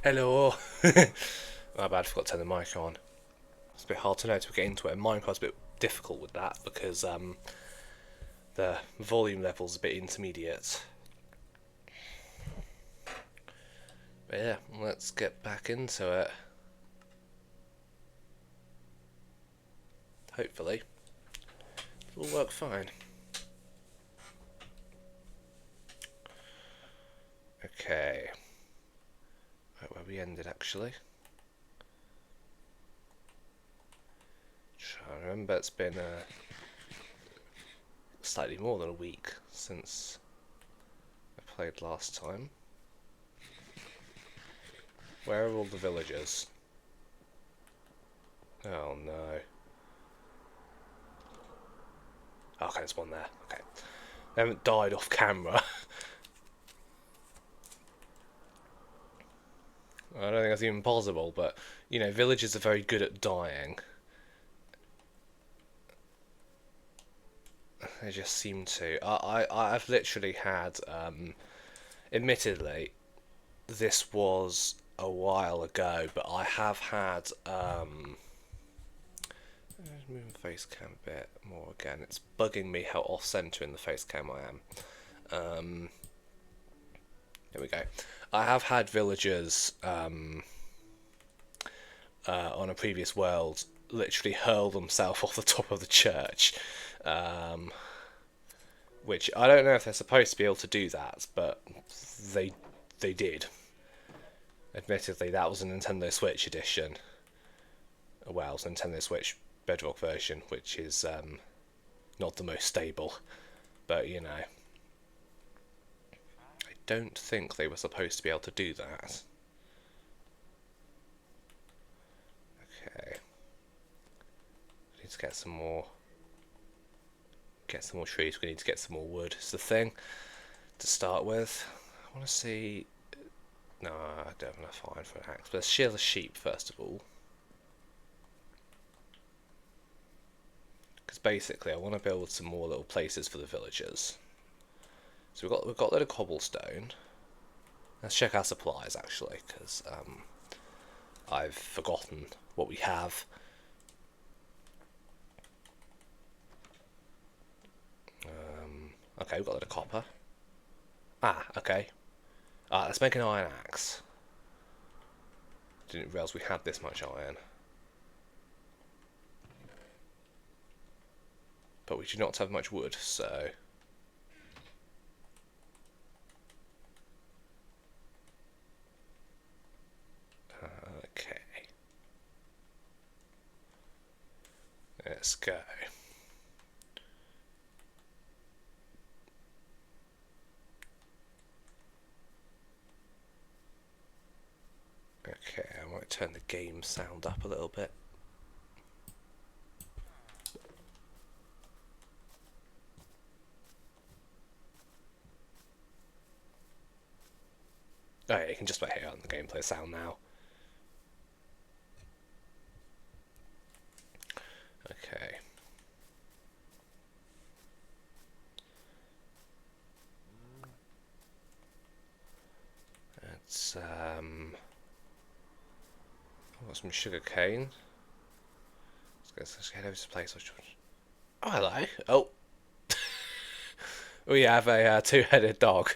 Hello. My bad, I forgot to turn the mic on. It's a bit hard to know to get into it. Minecraft's a bit difficult with that because the volume level's a bit intermediate. But yeah, let's get back into it. Hopefully, it'll work fine. Okay. Right where we ended actually. I remember it's been slightly more than a week since I played last time. Where are all the villagers? Oh no. Okay, there's one there. Okay. They haven't died off camera. I don't think that's even possible, but you know, villagers are very good at dying. They just seem to. I've literally had, admittedly, this was a while ago, but I have had, let's move the face cam a bit more again. It's bugging me how off center in the face cam I am. There we go. I have had villagers, on a previous world literally hurl themselves off the top of the church. Which I don't know if they're supposed to be able to do that, but they did. Admittedly, that was a Nintendo Switch edition. Well, it was a Nintendo Switch Bedrock version, which is not the most stable. But you know, I don't think they were supposed to be able to do that. Okay, I need to get some more. Get some more trees. We need to get some more wood. It's the thing to start with. I want to see. No, I don't have enough iron for an axe. But let's shear the sheep first of all, because basically I want to build some more little places for the villagers. So we've got a load of cobblestone. Let's check our supplies actually, because I've forgotten what we have. Okay, we've got a load of copper. Ah, okay. Let's make an iron axe. Didn't realise we had this much iron. But we do not have much wood, so... Okay. Let's go. Okay, I might turn the game sound up a little bit. Oh yeah, you can just about hear it on the gameplay sound now. Okay. Let's I've got some sugar cane. Let's head over to the place. Oh, hello. Oh. We have a two-headed dog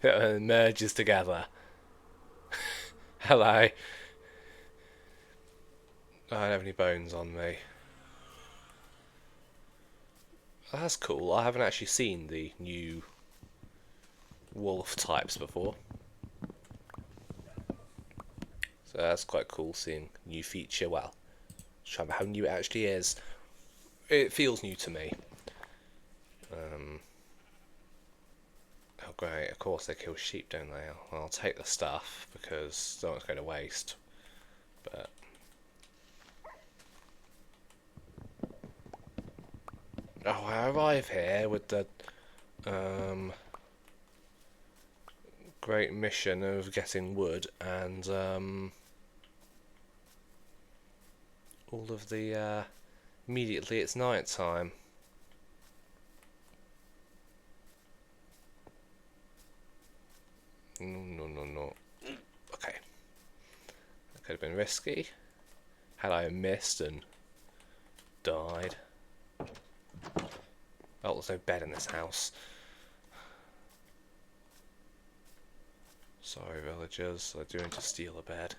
that merges together. Hello. I don't have any bones on me. Oh, that's cool. I haven't actually seen the new wolf types before. So that's quite cool seeing new feature. Well, try how new it actually is. It feels new to me. Oh great, of course they kill sheep, don't they? I'll take the stuff because I don't want to go to waste. But oh, I arrive here with the great mission of getting wood and all of the immediately it's night time. No. Okay. Could have been risky. Had I missed and died. Oh, there's no bed in this house. Sorry, villagers. I do need to steal a bed.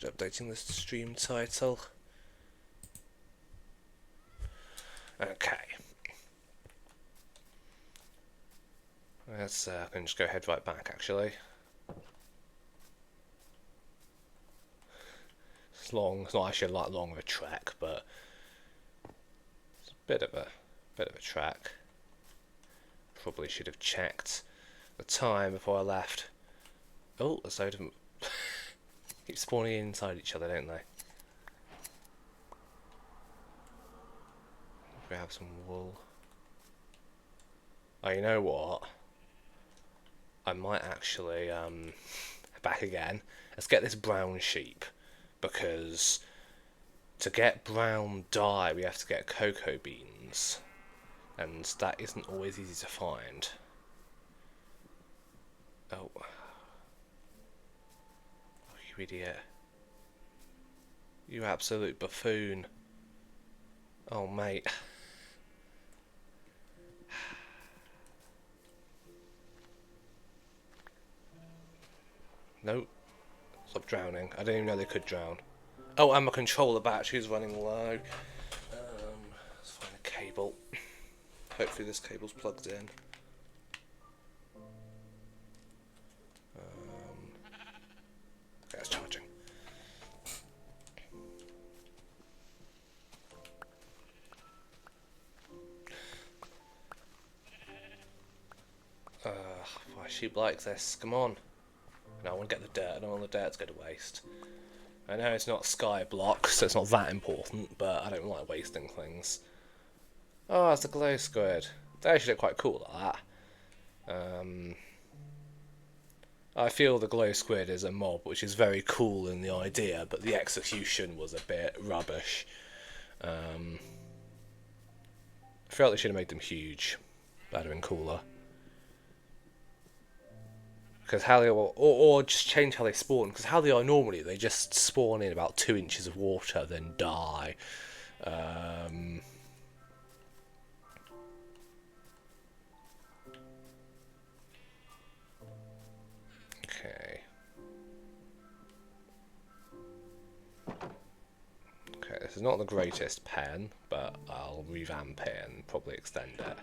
Updating this stream title. Okay. Let's I can just go head right back actually. It's long. It's not actually like long of a trek, but it's a bit of a trek. Probably should have checked the time before I left. Oh, there's a load of them. Keep spawning inside each other, don't they? Grab some wool. Oh, you know what? I might actually back again. Let's get this brown sheep, because to get brown dye we have to get cocoa beans, and that isn't always easy to find. Oh. You idiot. You absolute buffoon. Oh, mate. Nope. Stop drowning. I didn't even know they could drown. Oh, and my controller battery's running low. Let's find a cable. Hopefully this cable's plugged in. Okay, it's charging. Why sheep like this? Come on. No, I want to get the dirt. I don't want the dirt to go to waste. I know it's not sky block, so it's not that important, but I don't like wasting things. Oh, it's a glow squid. They actually look quite cool like that. I feel the glow squid is a mob, which is very cool in the idea, but the execution was a bit rubbish. I felt they should have made them huge. That'd have been cooler. Because how they or just change how they spawn. Because how they are normally, they just spawn in about 2 inches of water, then die. Okay. Okay, this is not the greatest pen, but I'll revamp it and probably extend it.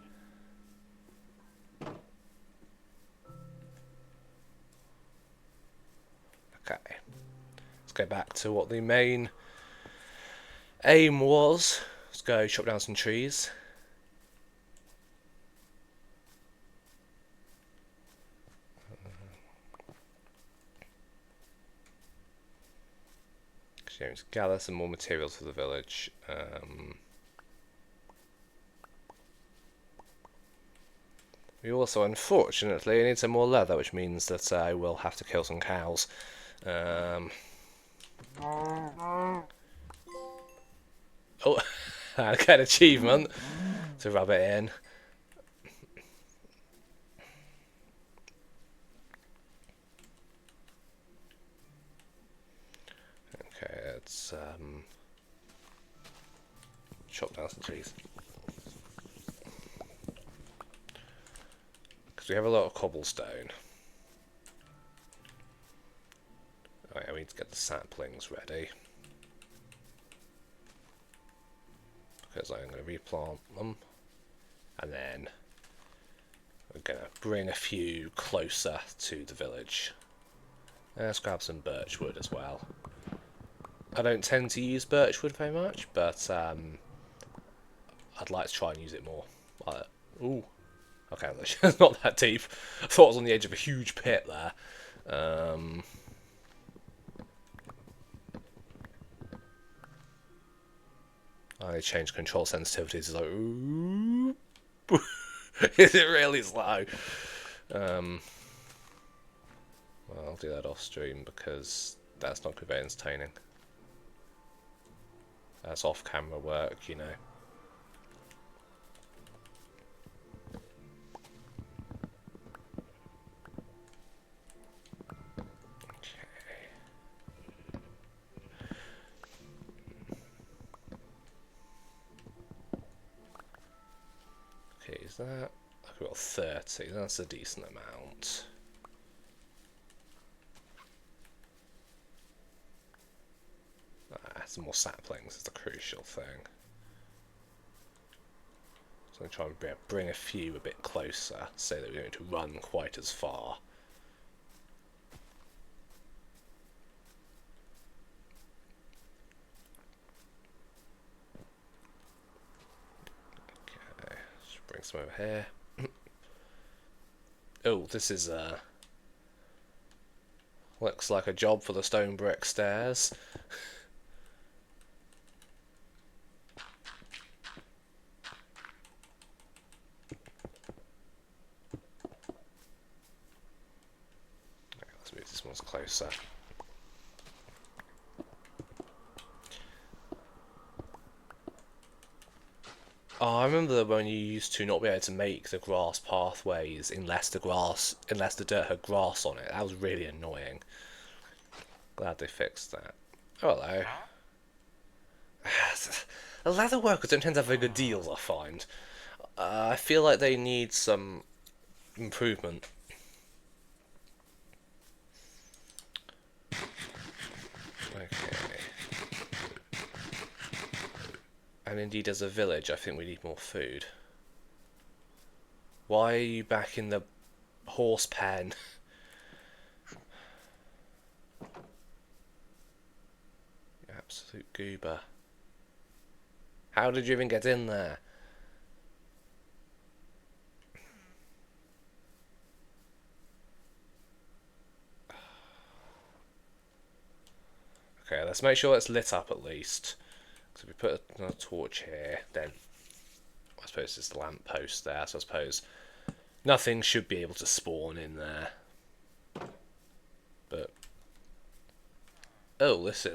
Okay, let's go back to what the main aim was. Let's go chop down some trees. Going to gather some more materials for the village. We also, unfortunately, need some more leather, which means that I will have to kill some cows. Oh, I get an achievement to rub it in. Okay, let's chop down some trees. Because we have a lot of cobblestone. Oh yeah, we need to get the saplings ready. Because I'm going to replant them. And then we're going to bring a few closer to the village. Let's grab some birch wood as well. I don't tend to use birch wood very much, but I'd like to try and use it more. Ooh. Okay, it's not that deep. I thought I was on the edge of a huge pit there. I changed control sensitivities. It's like, ooh. Is it really slow? Well, I'll do that off stream because that's not very entertaining. That's off camera work, you know. Okay, is that... I've got 30, that's a decent amount. Some more saplings is the crucial thing. So I'm trying to bring a few a bit closer so that we don't need to run quite as far. Okay, let's bring some over here. Oh, this is looks like a job for the stone brick stairs. Let's move this one closer. Oh, I remember when you used to not be able to make the grass pathways unless the dirt had grass on it. That was really annoying. Glad they fixed that. Oh, hello. The leather workers don't tend to have very good deals, I find. I feel like they need some improvement. Okay. And indeed, as a village, I think we need more food. Why are you back in the horse pen? You absolute goober. How did you even get in there? Okay, let's make sure it's lit up at least. So if we put a torch here, then I suppose there's the lamp post there, so I suppose nothing should be able to spawn in there. But oh, this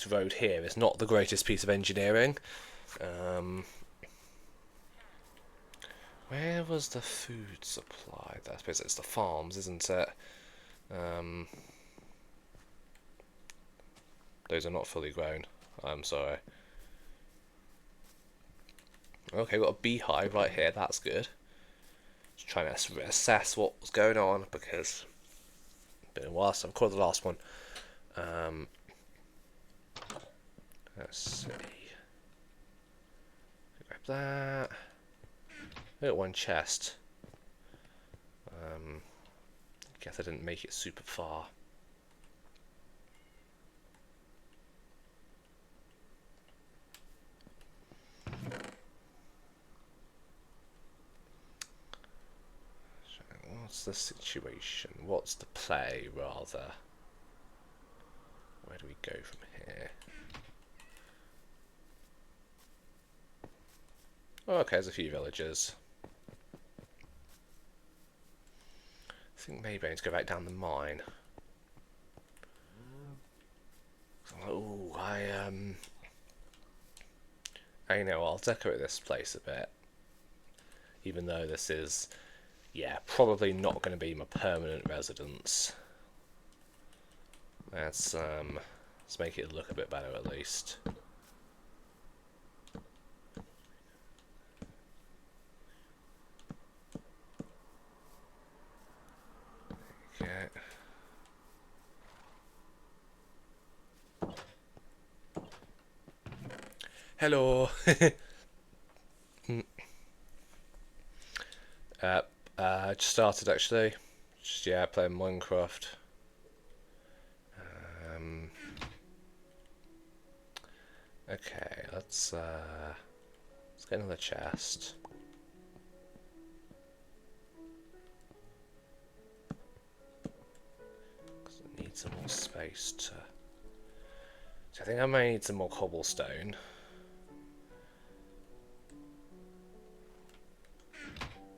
road here is not the greatest piece of engineering. Where was the food supply? I suppose it's the farms, isn't it? Those are not fully grown. I'm sorry. Okay, we've got a beehive right here. That's good. Just trying to assess what was going on because it's been a while since I've recorded the last one. Let's see. Grab that. I got one chest. Guess I didn't make it super far. What's the situation? What's the play, rather? Where do we go from here? Oh, okay, there's a few villagers. I think maybe I need to go back down the mine. Oh, I know, I'll decorate this place a bit. Even though this is, yeah, probably not going to be my permanent residence. Let's make it look a bit better at least. Okay. Hello. Just started actually. Just yeah, playing Minecraft. Okay, let's get another chest. Cause I need some more space to. So I think I may need some more cobblestone.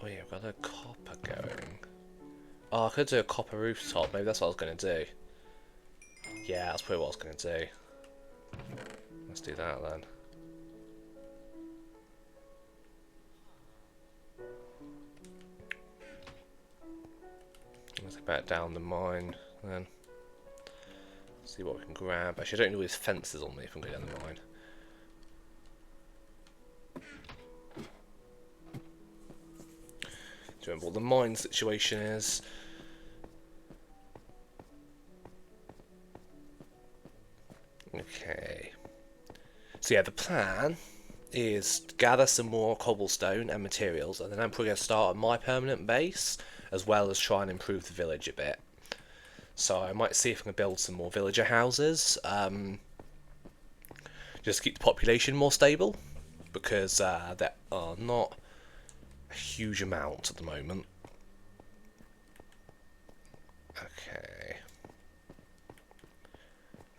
Oh yeah, I've got a copper going. Oh, I could do a copper rooftop. Maybe that's what I was going to do. Yeah, that's probably what I was going to do. Let's do that then. Let's go back down the mine then. See what we can grab. Actually, I don't need all these fences on me if I'm going down the mine. Do you remember what the mine situation is? Okay. So yeah, the plan is to gather some more cobblestone and materials, and then I'm probably going to start on my permanent base, as well as try and improve the village a bit. So I might see if I can build some more villager houses, just to keep the population more stable, because there are not a huge amount at the moment. Okay.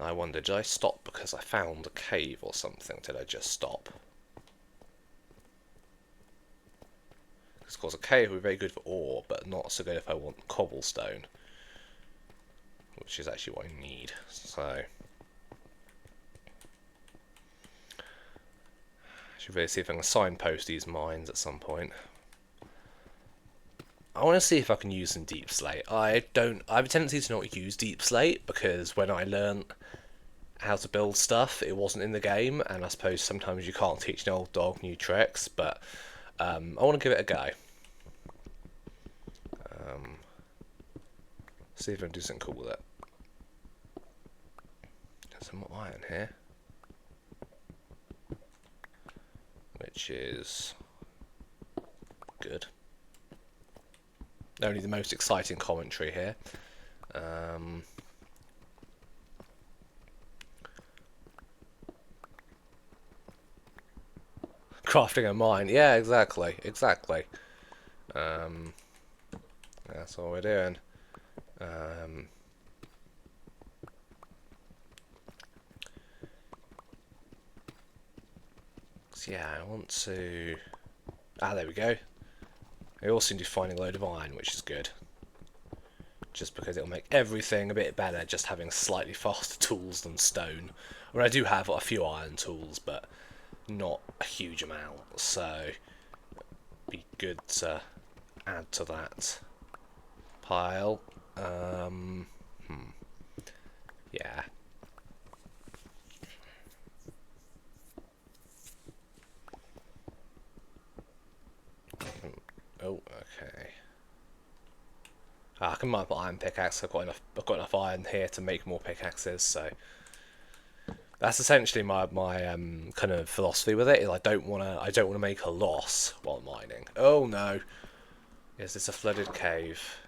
I wonder, did I stop because I found a cave or something? Did I just stop? Because of course a cave would be very good for ore, but not so good if I want cobblestone. Which is actually what I need, so... I should really see if I can signpost these mines at some point. I want to see if I can use some deep slate. I have a tendency to not use deep slate, because when I learnt how to build stuff, it wasn't in the game, and I suppose sometimes you can't teach an old dog new tricks, but I want to give it a go. See if I can do something cool with it. There's some more iron here, which is good. Only the most exciting commentary here. Crafting a mine, yeah, exactly. That's what we're doing. So yeah, I want to... there we go. I also seem to be finding a load of iron, which is good. Just because it'll make everything a bit better, just having slightly faster tools than stone. I mean, I do have a few iron tools, but not a huge amount, so it'd be good to add to that pile. Yeah. Oh, okay. I can mine up an iron pickaxe. I've got enough iron here to make more pickaxes, so that's essentially my kind of philosophy with it. Is I don't wanna make a loss while mining. Oh no. Is this a flooded cave?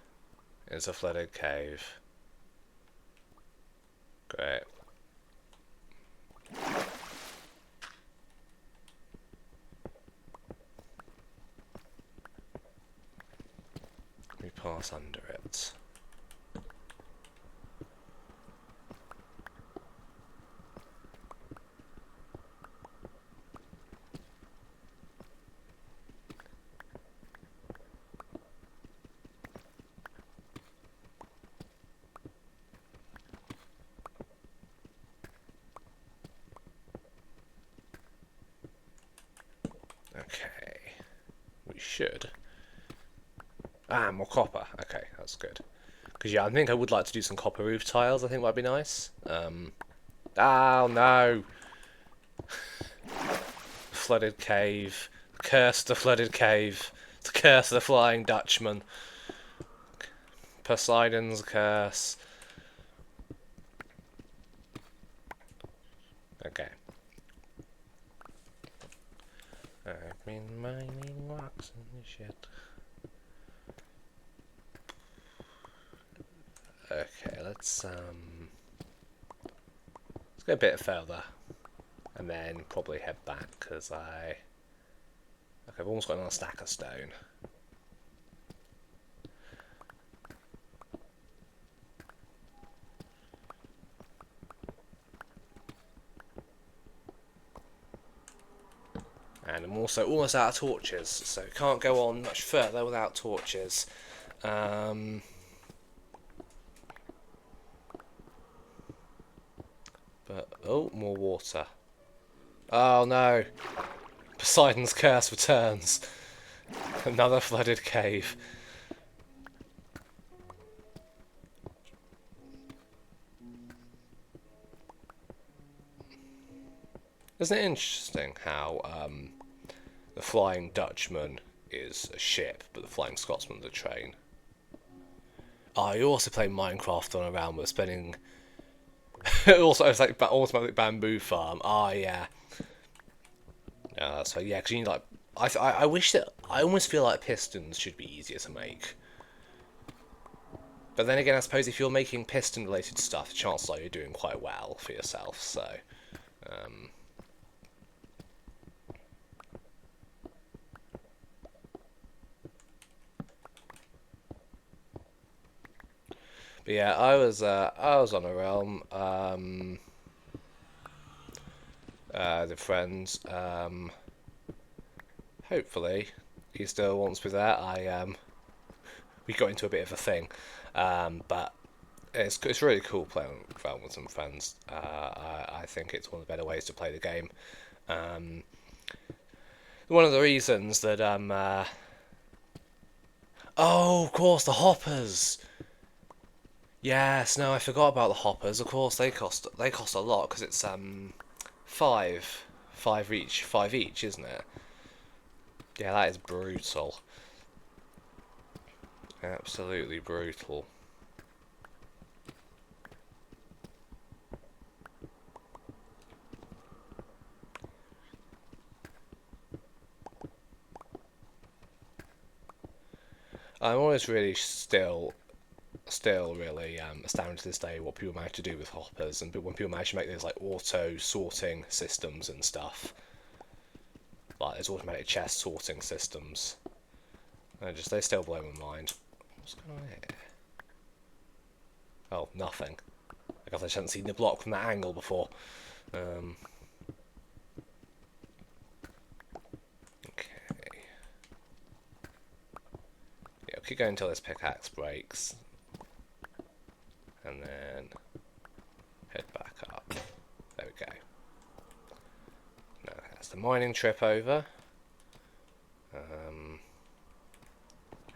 It's a flooded cave. Great. We pass under it. Okay. We should. More copper. Okay, that's good. Because yeah, I think I would like to do some copper roof tiles. I think that'd be nice. Oh no! Flooded cave. The curse of the flooded cave. The curse of the Flying Dutchman. Poseidon's curse. Okay. I've been mining rocks and shit. Okay, let's go a bit further, and then probably head back, because okay, I've almost got another stack of stone. And I'm also almost out of torches, so can't go on much further without torches. But, oh, more water. Oh no! Poseidon's curse returns. Another flooded cave. Isn't it interesting how the Flying Dutchman is a ship, but the Flying Scotsman is a train? Oh, you also play Minecraft on a realm with spinning. Also, it's like automatic bamboo farm. Ah, yeah. So yeah, because you need like, I wish that I almost feel like pistons should be easier to make. But then again, I suppose if you're making piston-related stuff, chances are you're doing quite well for yourself. So. But yeah, I was on a realm. The friends. Hopefully, he still wants me there. We got into a bit of a thing, but it's really cool playing realm with some friends. I think it's one of the better ways to play the game. One of the reasons that oh, of course, the hoppers. Yes, no, I forgot about the hoppers. Of course, they cost a lot because it's five each, isn't it? Yeah, that is brutal. Absolutely brutal. I'm always really still really astounded to this day what people manage to do with hoppers, and when people manage to make those like auto sorting systems and stuff, like there's automatic chest sorting systems. They still blow my mind. What's going on here? Oh, nothing. I guess I hadn't seen the block from that angle before. Okay. Yeah, I'll keep going until this pickaxe breaks. And then head back up. There we go. Now that's the mining trip over.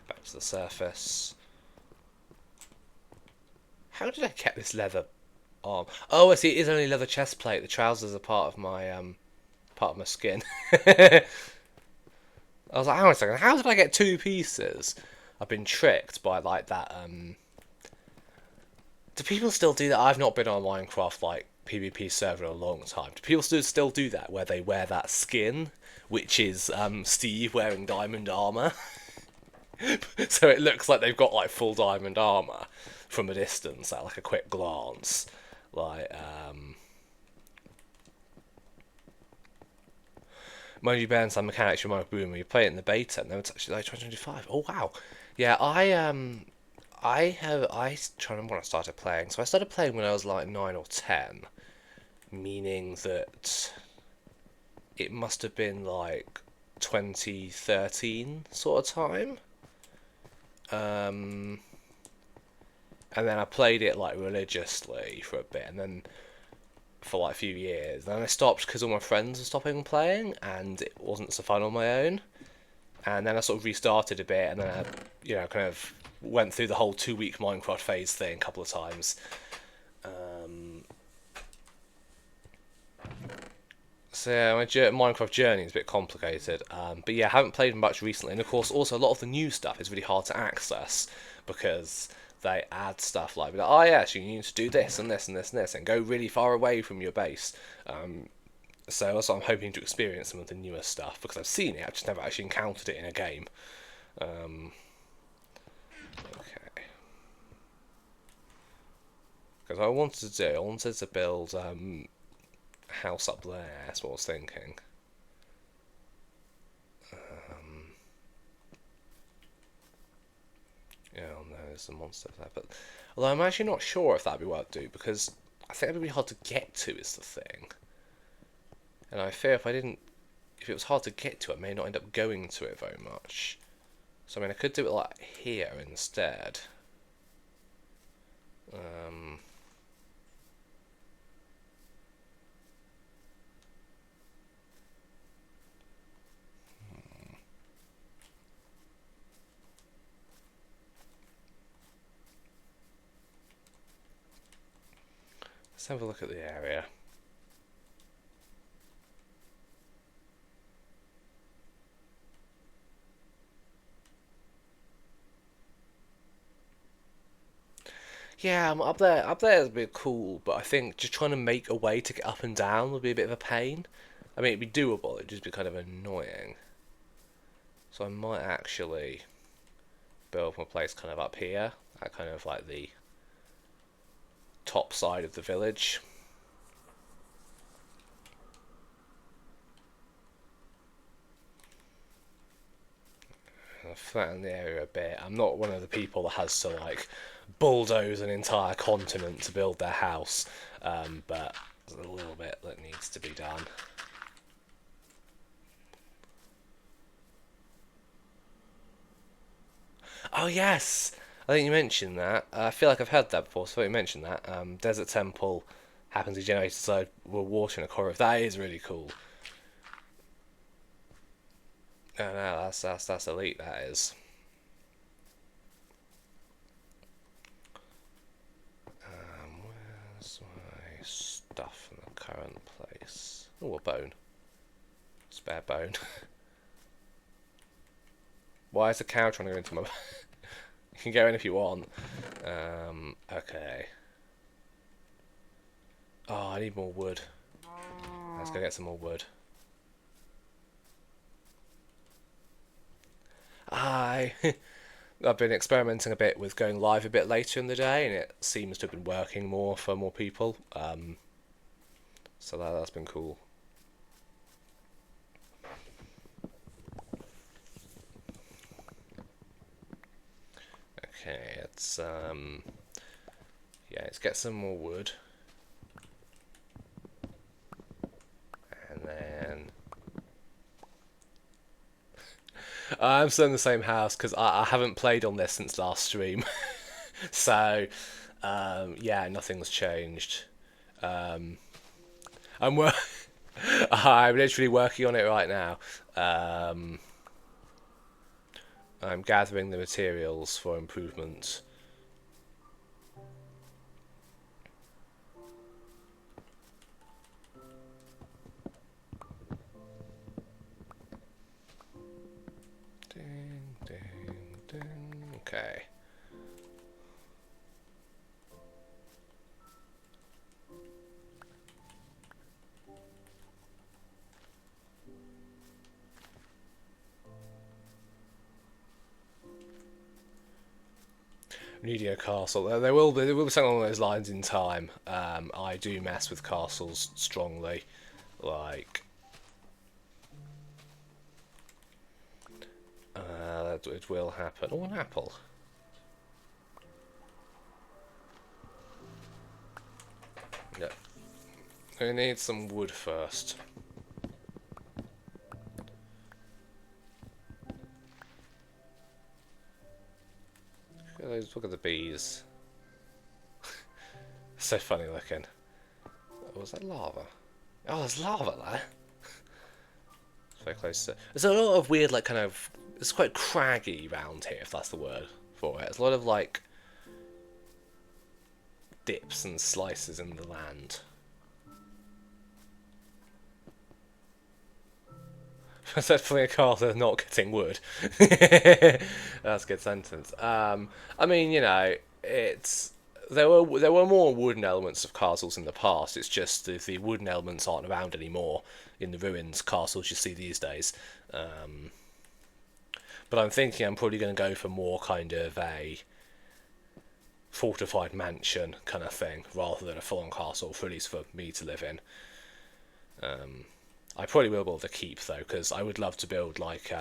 Back to the surface. How did I get this leather arm? Oh, I see. It is only leather chest plate. The trousers are part of my skin. I was like, hang on a second. How did I get two pieces? I've been tricked by like that. Do people still do that? I've not been on Minecraft like PvP server in a long time. Do people still do that where they wear that skin, which is Steve wearing diamond armor? So it looks like they've got like full diamond armor from a distance at like a quick glance. Like mind you, bear in some mechanics remind me when you play it in the beta, and then it's actually like 2025. Oh wow, yeah. I trying to remember when I started playing. So I started playing when I was like 9 or 10, meaning that it must have been like 2013 sort of time. And then I played it like religiously for a bit, and then for like a few years. Then I stopped because all my friends were stopping playing, and it wasn't so fun on my own. And then I sort of restarted a bit, and then I, kind of went through the whole 2-week Minecraft phase thing a couple of times. So yeah, my Minecraft journey is a bit complicated. But yeah, I haven't played much recently, and of course, also a lot of the new stuff is really hard to access because they add stuff like, oh yeah, so you need to do this and this and this and this, and go really far away from your base. So that's what I'm hoping to experience some of the newer stuff, because I've seen it, I've just never actually encountered it in a game. Okay. Because I wanted to build house up there, that's what I was thinking. Yeah, no, there's some monsters there, but although I'm actually not sure if that'd be worth to do, because I think it'd be really hard to get to is the thing. And I fear if I didn't if it was hard to get to, I may not end up going to it very much. So I mean, I could do it like here instead. Let's have a look at the area. Yeah, I'm up there. Up there is a bit cool, but I think just trying to make a way to get up and down would be a bit of a pain. I mean, it'd be doable. It'd just be kind of annoying. So I might actually build my place kind of up here, at kind of like the top side of the village. And flatten the area a bit. I'm not one of the people that has to like bulldoze an entire continent to build their house, but there's a little bit that needs to be done. Oh yes, I think you mentioned that. I feel like I've heard that before. So you mentioned that. Desert Temple happens to generate inside water in a core. That is really cool. Oh, no, that's elite. That is. Where's my stuff in the current place? Oh, a bone. Spare bone. Why is a cow trying to go into my... You can go in if you want. Okay. Oh, I need more wood. Let's go get some more wood. I've been experimenting a bit with going live a bit later in the day, and it seems to have been working more for more people. So that's been cool. Okay, let's get some more wood, and then I'm still in the same house because I haven't played on this since last stream. So yeah, nothing's changed. I'm wor- I'm literally working on it right now. I'm gathering the materials for improvement. Ding, ding, ding. Okay. Media castle. There will be something along those lines in time. I do mess with castles strongly, like it will happen. Oh, an apple. Yeah, we need some wood first. Look at the bees. So funny looking. Oh, was that lava? Oh, there's lava there. It's very close to... There's a lot of weird, like, kind of... It's quite craggy round here, if that's the word for it. There's a lot of, like, dips and slices in the land. Successfully a castle not getting wood. That's a good sentence. I mean, you know, it's there were more wooden elements of castles in the past. It's just the wooden elements aren't around anymore in the ruins castles you see these days. But I'm thinking I'm probably going to go for more kind of a fortified mansion kind of thing rather than a full-on castle, for at least for me to live in. I probably will build a keep though, because I would love to build like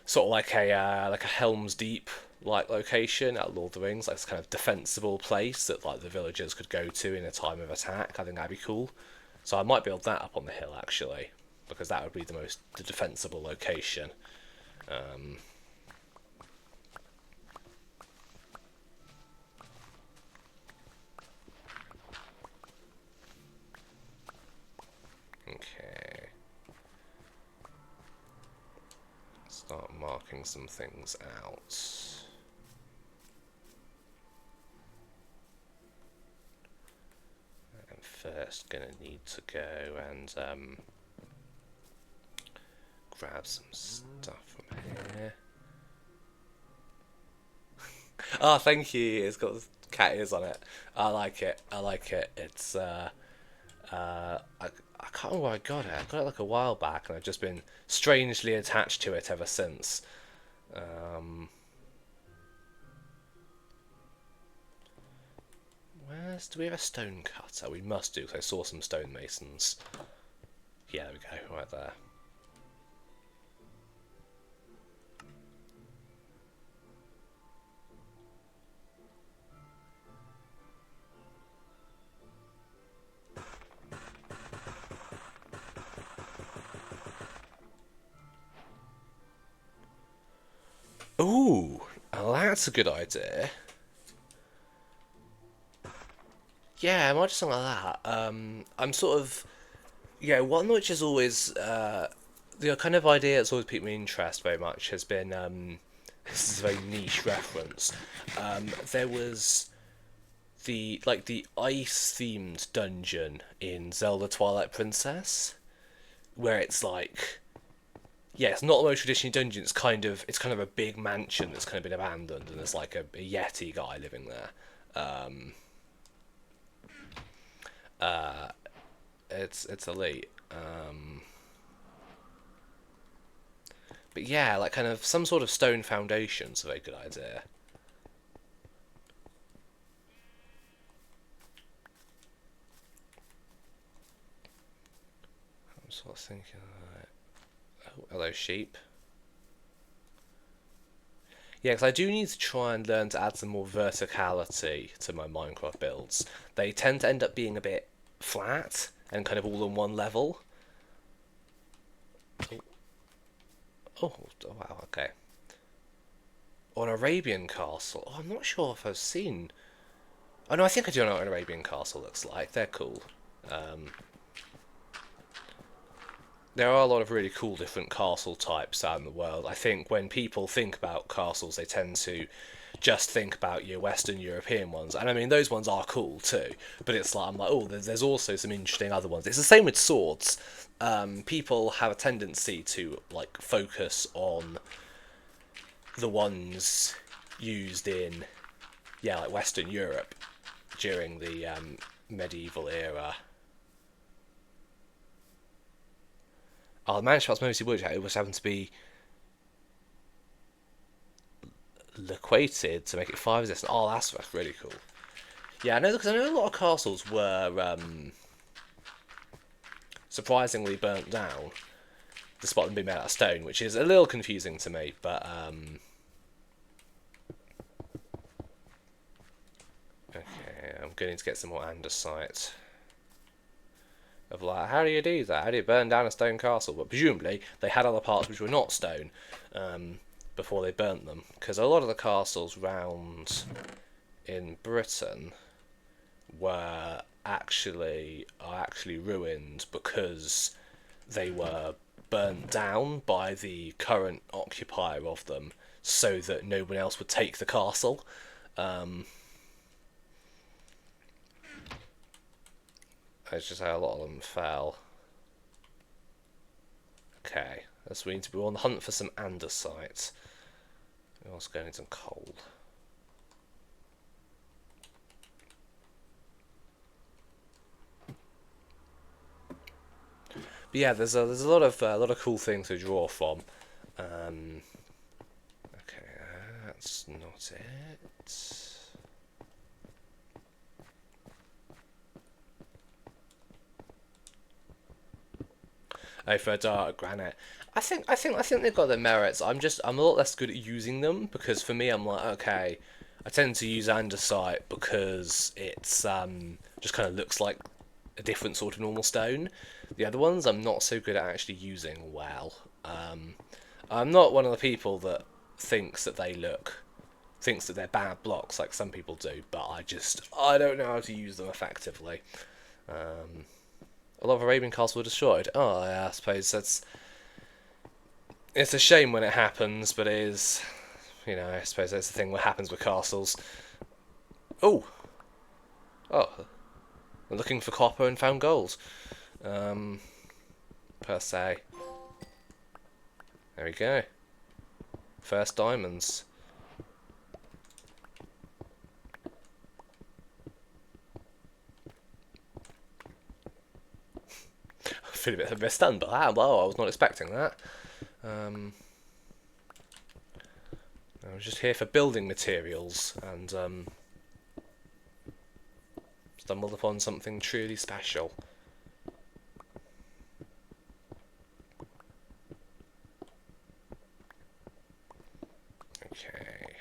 sort of like a Helm's Deep like location at Lord of the Rings, like this kind of defensible place that like the villagers could go to in a time of attack. I think that'd be cool. So I might build that up on the hill actually. because that would be the defensible location. Okay. Start marking some things out. I'm first gonna need to go and grab some stuff from here. Oh, thank you. It's got cat ears on it. I like it. I like it. It's I can't remember where I got it. I got it like a while back, and I've just been strangely attached to it ever since. Do we have a stone cutter? We must do, because I saw some stonemasons. Yeah, there we go, right there. Ooh, that's a good idea. Yeah, I might do something like that. I'm sort of, yeah, one which is always, the kind of idea that's always piqued my interest very much has been, this is a very niche reference. There was the ice themed dungeon in Zelda Twilight Princess, where it's like, yeah, it's not the most traditional dungeon. It's kind of a big mansion that's kind of been abandoned, and there's like a yeti guy living there. It's elite. But yeah, like kind of some sort of stone foundation's a very good idea. I'm sort of thinking, oh, hello sheep. Yeah, because I do need to try and learn to add some more verticality to my Minecraft builds. They tend to end up being a bit flat and kind of all on one level. Oh, oh wow, okay. Or an Arabian castle. Oh, I'm not sure if I've seen... Oh no, I think I do know what an Arabian castle looks like. They're cool. There are a lot of really cool different castle types out in the world. I think when people think about castles, they tend to just think about your Western European ones, and I mean those ones are cool too. But it's like I'm like, oh, there's also some interesting other ones. It's the same with swords. People have a tendency to like focus on the ones used in, yeah, like Western Europe during the medieval era. Oh, the manuscript's mostly wood. It was having to be liquated to make it fire resistant. Oh, that's really cool. Yeah, I know, because I know a lot of castles were surprisingly burnt down, despite them being made out of stone, which is a little confusing to me. But okay, I'm going to get some more andesite. Of like, how do you do that? How do you burn down a stone castle? But presumably they had other parts which were not stone before they burnt them, because a lot of the castles round in Britain are actually ruined because they were burnt down by the current occupier of them, so that no one else would take the castle. It's just how a lot of them fell. Okay, so we need to be on the hunt for some andesite. We're also going to need some coal. But yeah, there's a lot of cool things to draw from. Okay, that's not it. For dark granite. I think they've got their merits. I'm a lot less good at using them, because for me I'm like, okay, I tend to use andesite because it's just kind of looks like a different sort of normal stone. The other ones I'm not so good at actually using well. I'm not one of the people that thinks that they're bad blocks like some people do, but I don't know how to use them effectively. A lot of Arabian castles were destroyed. Oh, yeah, I suppose it's a shame when it happens, but it is, I suppose that's the thing what happens with castles. Oh, oh, I'm looking for copper and found gold. Per se. There we go. First diamonds. I feel a bit stunned by that. Well, I was not expecting that. I was just here for building materials and stumbled upon something truly special. Okay.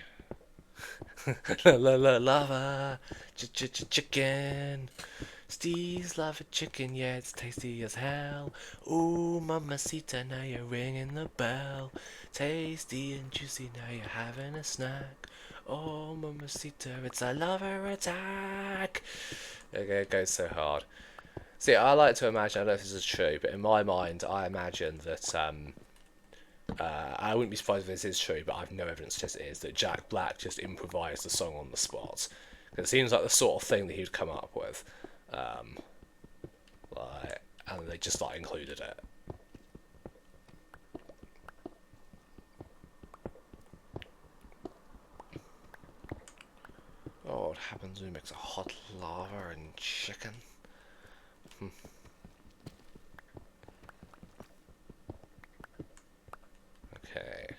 Lava, chicken. Steve's lava chicken, yeah, it's tasty as hell. Ooh, mamacita, now you're ringing the bell. Tasty and juicy, now you're having a snack. Oh, mamacita, it's a lava attack. Okay, it goes so hard. See, I like to imagine, I don't know if this is true, but in my mind, I imagine that, I wouldn't be surprised if this is true, but I have no evidence that it is, that Jack Black just improvised the song on the spot. It seems like the sort of thing that he'd come up with. And they just included it. Oh, what happens when we mix a hot lava and chicken? Okay.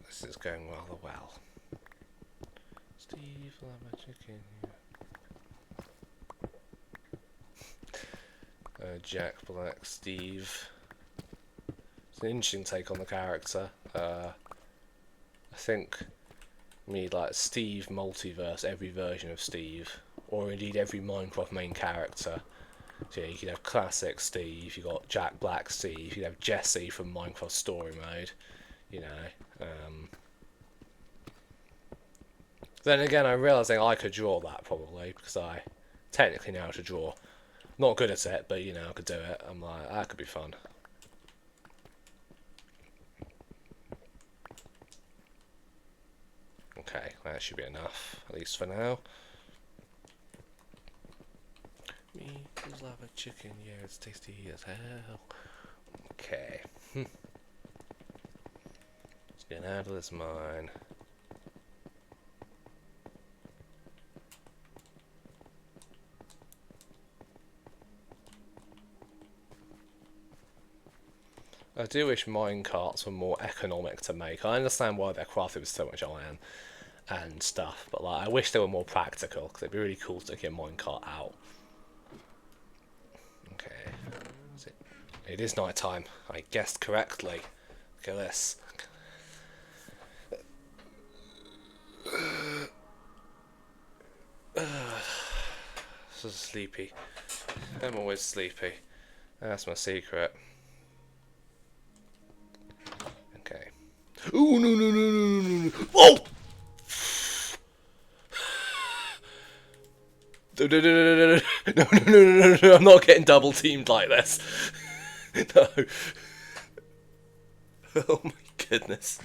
This is going rather well. Steve, lava chicken. Jack Black, Steve. It's an interesting take on the character. I think me Steve multiverse, every version of Steve, or indeed every Minecraft main character. So yeah, you could have classic Steve, you got Jack Black Steve, you could have Jesse from Minecraft Story Mode, Then again, I'm realising I could draw that probably, because I technically know how to draw. Not good at it, but I could do it. I'm like, that could be fun. Okay, that should be enough, at least for now. Me love a chicken, yeah, it's tasty as hell. Okay. Let's get out of this mine. I do wish minecarts were more economic to make. I understand why they're crafted with so much iron and stuff, but I wish they were more practical, because it'd be really cool to get a minecart out. Okay. It is night time. I guessed correctly. Look at this. So sleepy. I'm always sleepy. That's my secret. Okay. Oh no no no no no no! Oh! No no no no no no no no no no! I'm not getting double teamed like this. No. Oh my goodness.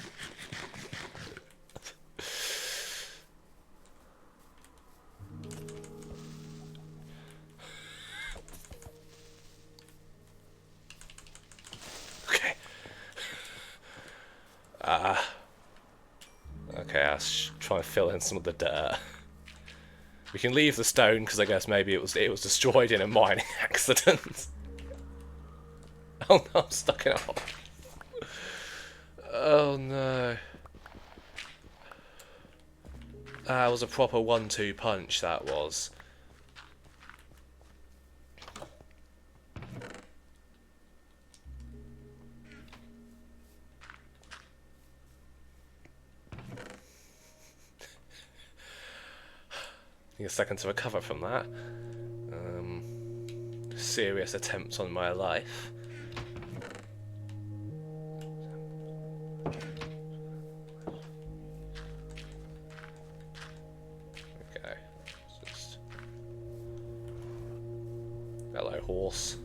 Okay. Okay, I'll try and fill in some of the dirt. We can leave the stone because I guess maybe it was destroyed in a mining accident. Oh no, I'm stuck in a hole. Oh no. That was a proper 1-2 punch, that was. Need a second to recover from that. Serious attempts on my life. Okay. Just... Hello, horse.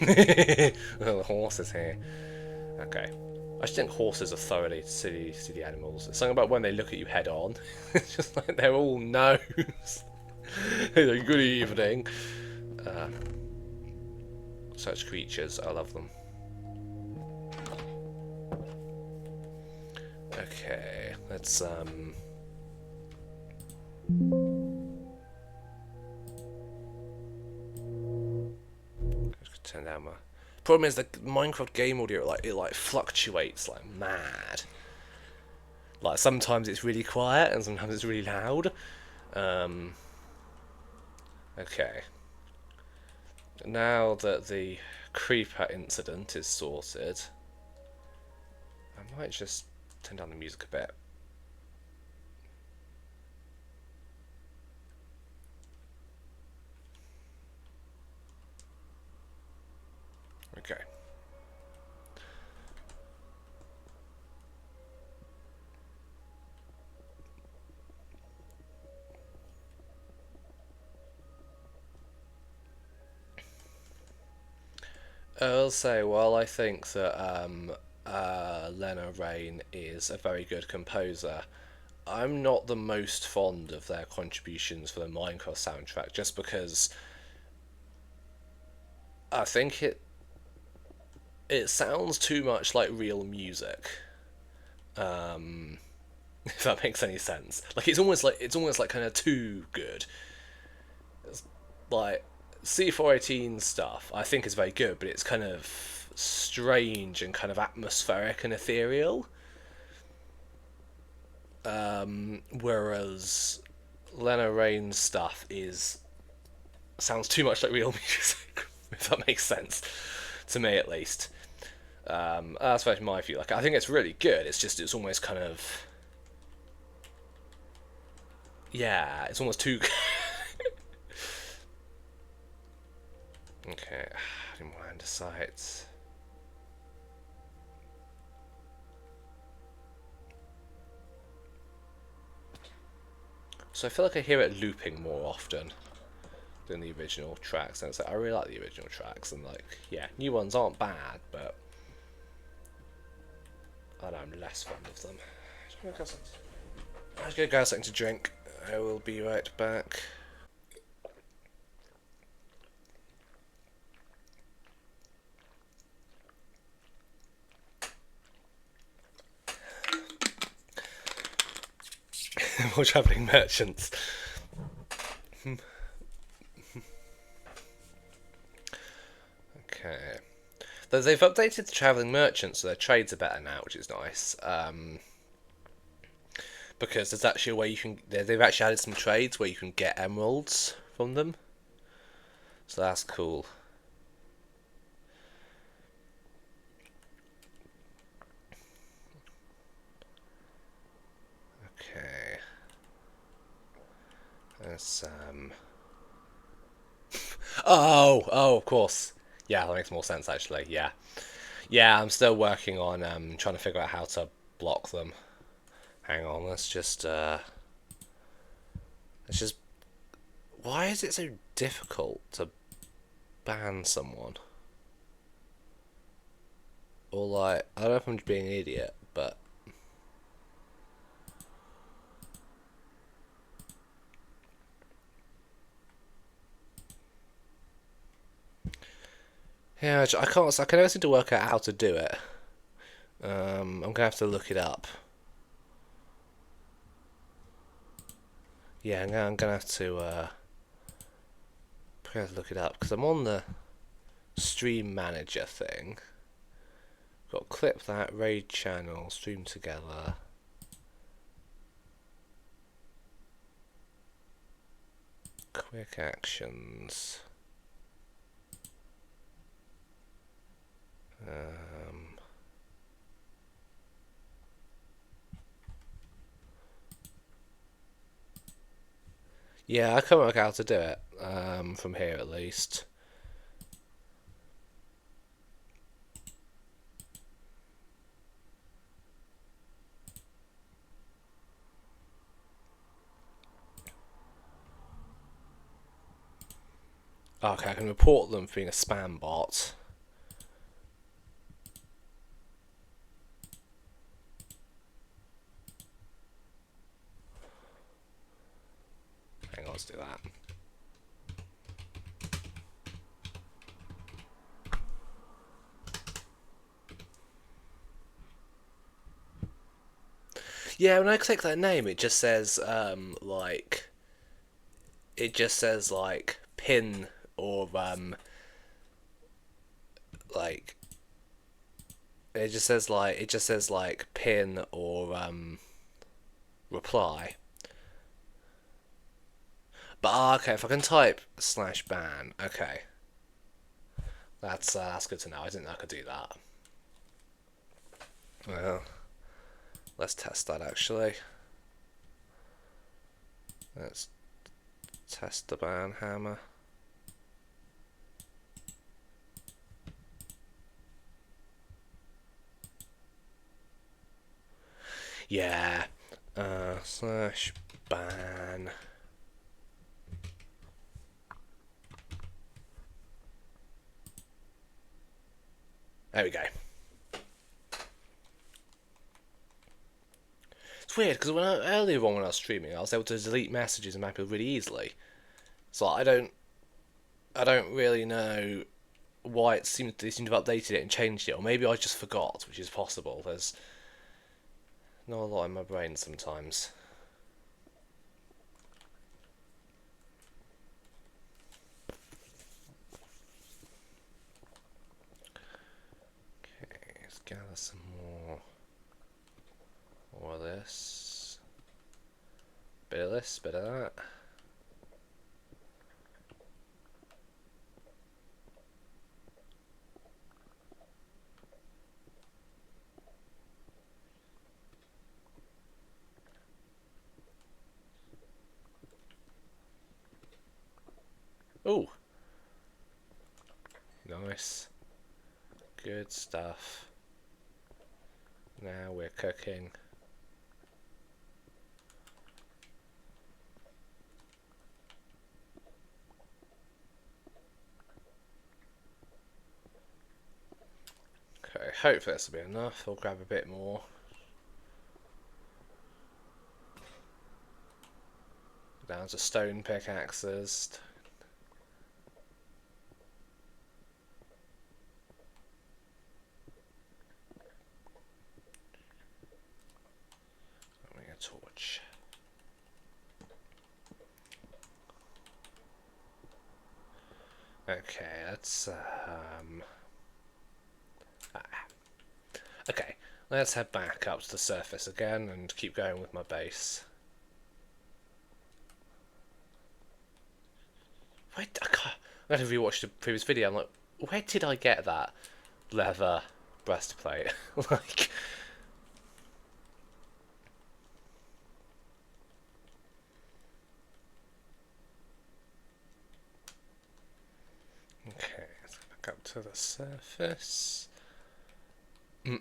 The horse is here. Okay. I just think horses are thoroughly silly animals. It's something about when they look at you head on. It's just like they're all nose. Good evening. Such creatures, I love them. Okay, let's turn down my... Problem is the Minecraft game audio, it fluctuates like mad. Like sometimes it's really quiet and sometimes it's really loud. Okay. Now that the creeper incident is sorted, I might just turn down the music a bit. Okay. I'll say, well, I think that Lena Raine is a very good composer. I'm not the most fond of their contributions for the Minecraft soundtrack, just because I think it sounds too much like real music. If that makes any sense. Like it's almost like kind of too good. It's like C418 stuff I think is very good, but it's kind of strange and kind of atmospheric and ethereal. Whereas Lena Raine's stuff sounds too much like real music, if that makes sense, to me at least. That's very my view. Like I think it's really good. It's almost kind of, yeah, it's almost too good. Okay, any more andesites? So I feel like I hear it looping more often than the original tracks, and it's like I really like the original tracks, and like yeah, new ones aren't bad, but I know I'm less fond of them. I'm just gonna go something to drink. I will be right back. More travelling merchants. Okay. Though they've updated the travelling merchants, so their trades are better now, which is nice. Because there's actually a way you can... They've actually added some trades where you can get emeralds from them. So that's cool. Okay. Let's, Oh, of course. Yeah, that makes more sense, actually, yeah. Yeah, I'm still working on trying to figure out how to block them. Hang on, let's just... Why is it so difficult to ban someone? Or, like, I don't know if I'm just being an idiot, but... Yeah, I can't. I can never seem to work out how to do it. I'm gonna have to look it up. Yeah, I'm gonna have to look it up because I'm on the stream manager thing. Got clip that raid channel, stream together. Quick actions. Yeah, I can't work out how to do it, from here at least. Okay, I can report them for being a spam bot. Hang on, let's do that. Yeah, when I click that name, it just says pin or like it just says like pin or reply. But okay, if I can type /ban, okay, that's good to know. I didn't know I could do that. Well, let's test that actually. Let's test the ban hammer. Yeah, /ban. There we go. It's weird because earlier on when I was streaming, I was able to delete messages and people really easily. So I don't really know why they seem to have updated it and changed it, or maybe I just forgot, which is possible. There's not a lot in my brain sometimes. Okay, let's gather some more of this. Bit of this, bit of that. Ooh. Nice. Good stuff. Now we're cooking. Okay, hopefully this will be enough. I'll grab a bit more. Down to stone pickaxes. Torch. Okay, okay, let's head back up to the surface again and keep going with my base. Wait, I had to rewatch the previous video. I'm like, where did I get that leather breastplate? Like, okay, let's go back up to the surface. I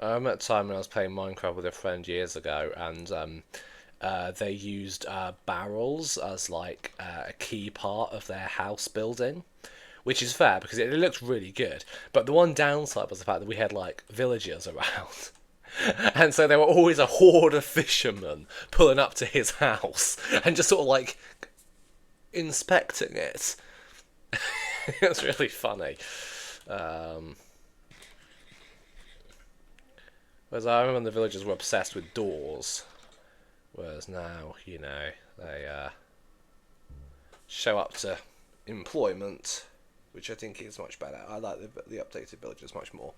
remember at a time when I was playing Minecraft with a friend years ago, and they used barrels as like a key part of their house building, which is fair because it looked really good. But the one downside was the fact that we had like villagers around. And so there were always a horde of fishermen pulling up to his house and just sort of like inspecting it. It was really funny. Whereas I remember the villagers were obsessed with doors. Whereas now, you know, they show up to employment, which I think is much better. I like the updated villagers much more.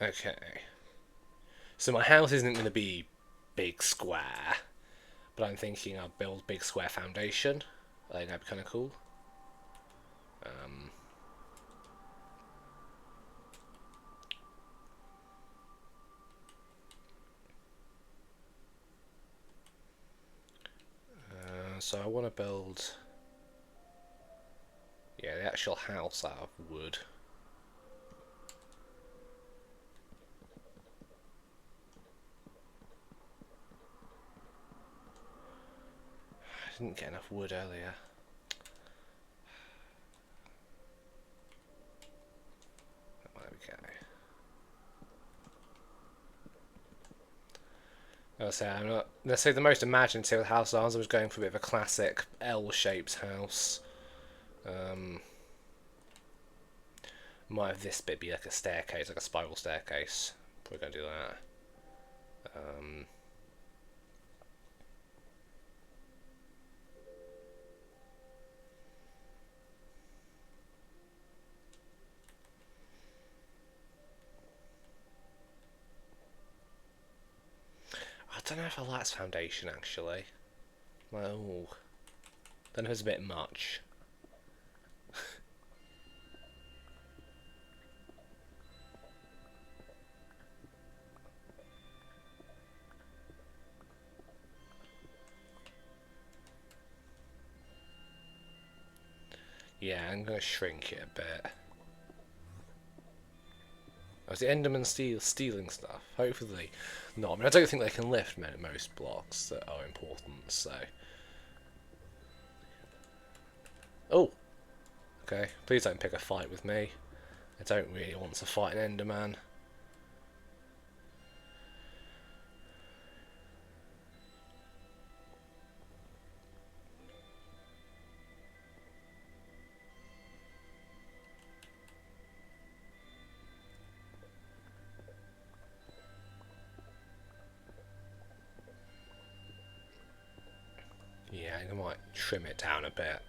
Okay. So my house isn't going to be big square, but I'm thinking I'll build big square foundation. I think that'd be kind of cool. So I want to build, yeah, the actual house out of wood. I didn't get enough wood earlier. There we go. I'll say I'm not. Let's say the most imaginative house I was going for a bit of a classic L-shaped house. Might have this bit be like a staircase, like a spiral staircase. Probably gonna do that. I don't know if I like this foundation actually. Like, oh, don't know if it's a bit much. Yeah, I'm gonna shrink it a bit. Oh, is the Enderman stealing stuff? Hopefully not. I mean, I don't think they can lift most blocks that are important, so... Oh! Okay, please don't pick a fight with me. I don't really want to fight an Enderman. Yeah, I might trim it down a bit.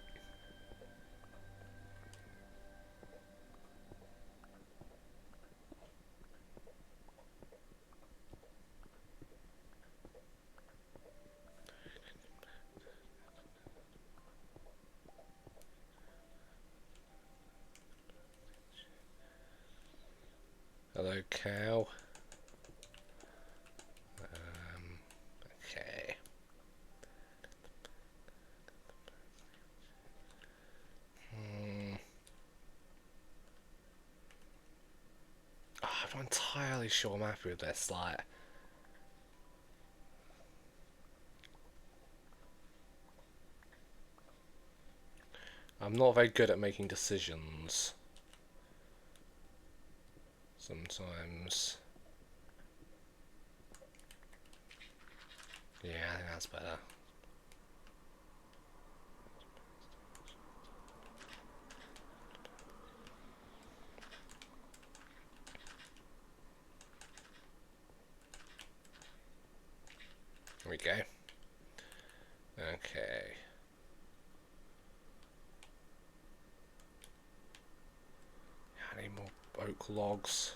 Hello, cow. Okay. Oh, I'm not entirely sure I'm happy with this. Like, I'm not very good at making decisions. Sometimes. Yeah, I think that's better. There we go. Okay. I need more oak logs.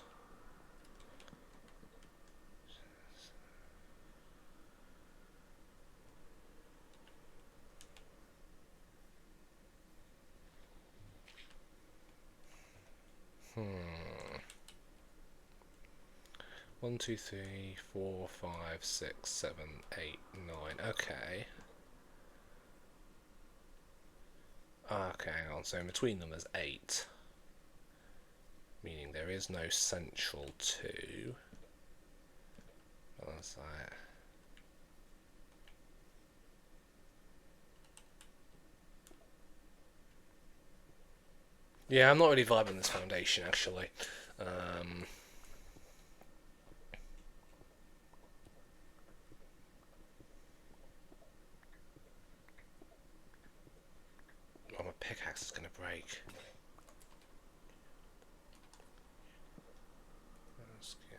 One, two, three, 4, 5, 6, 7, 8, 9. Okay. Okay, hang on. So in between them there's 8. Meaning there is no central 2. That's that. Yeah, I'm not really vibing this foundation actually. Oh, my pickaxe is gonna break. Let's go.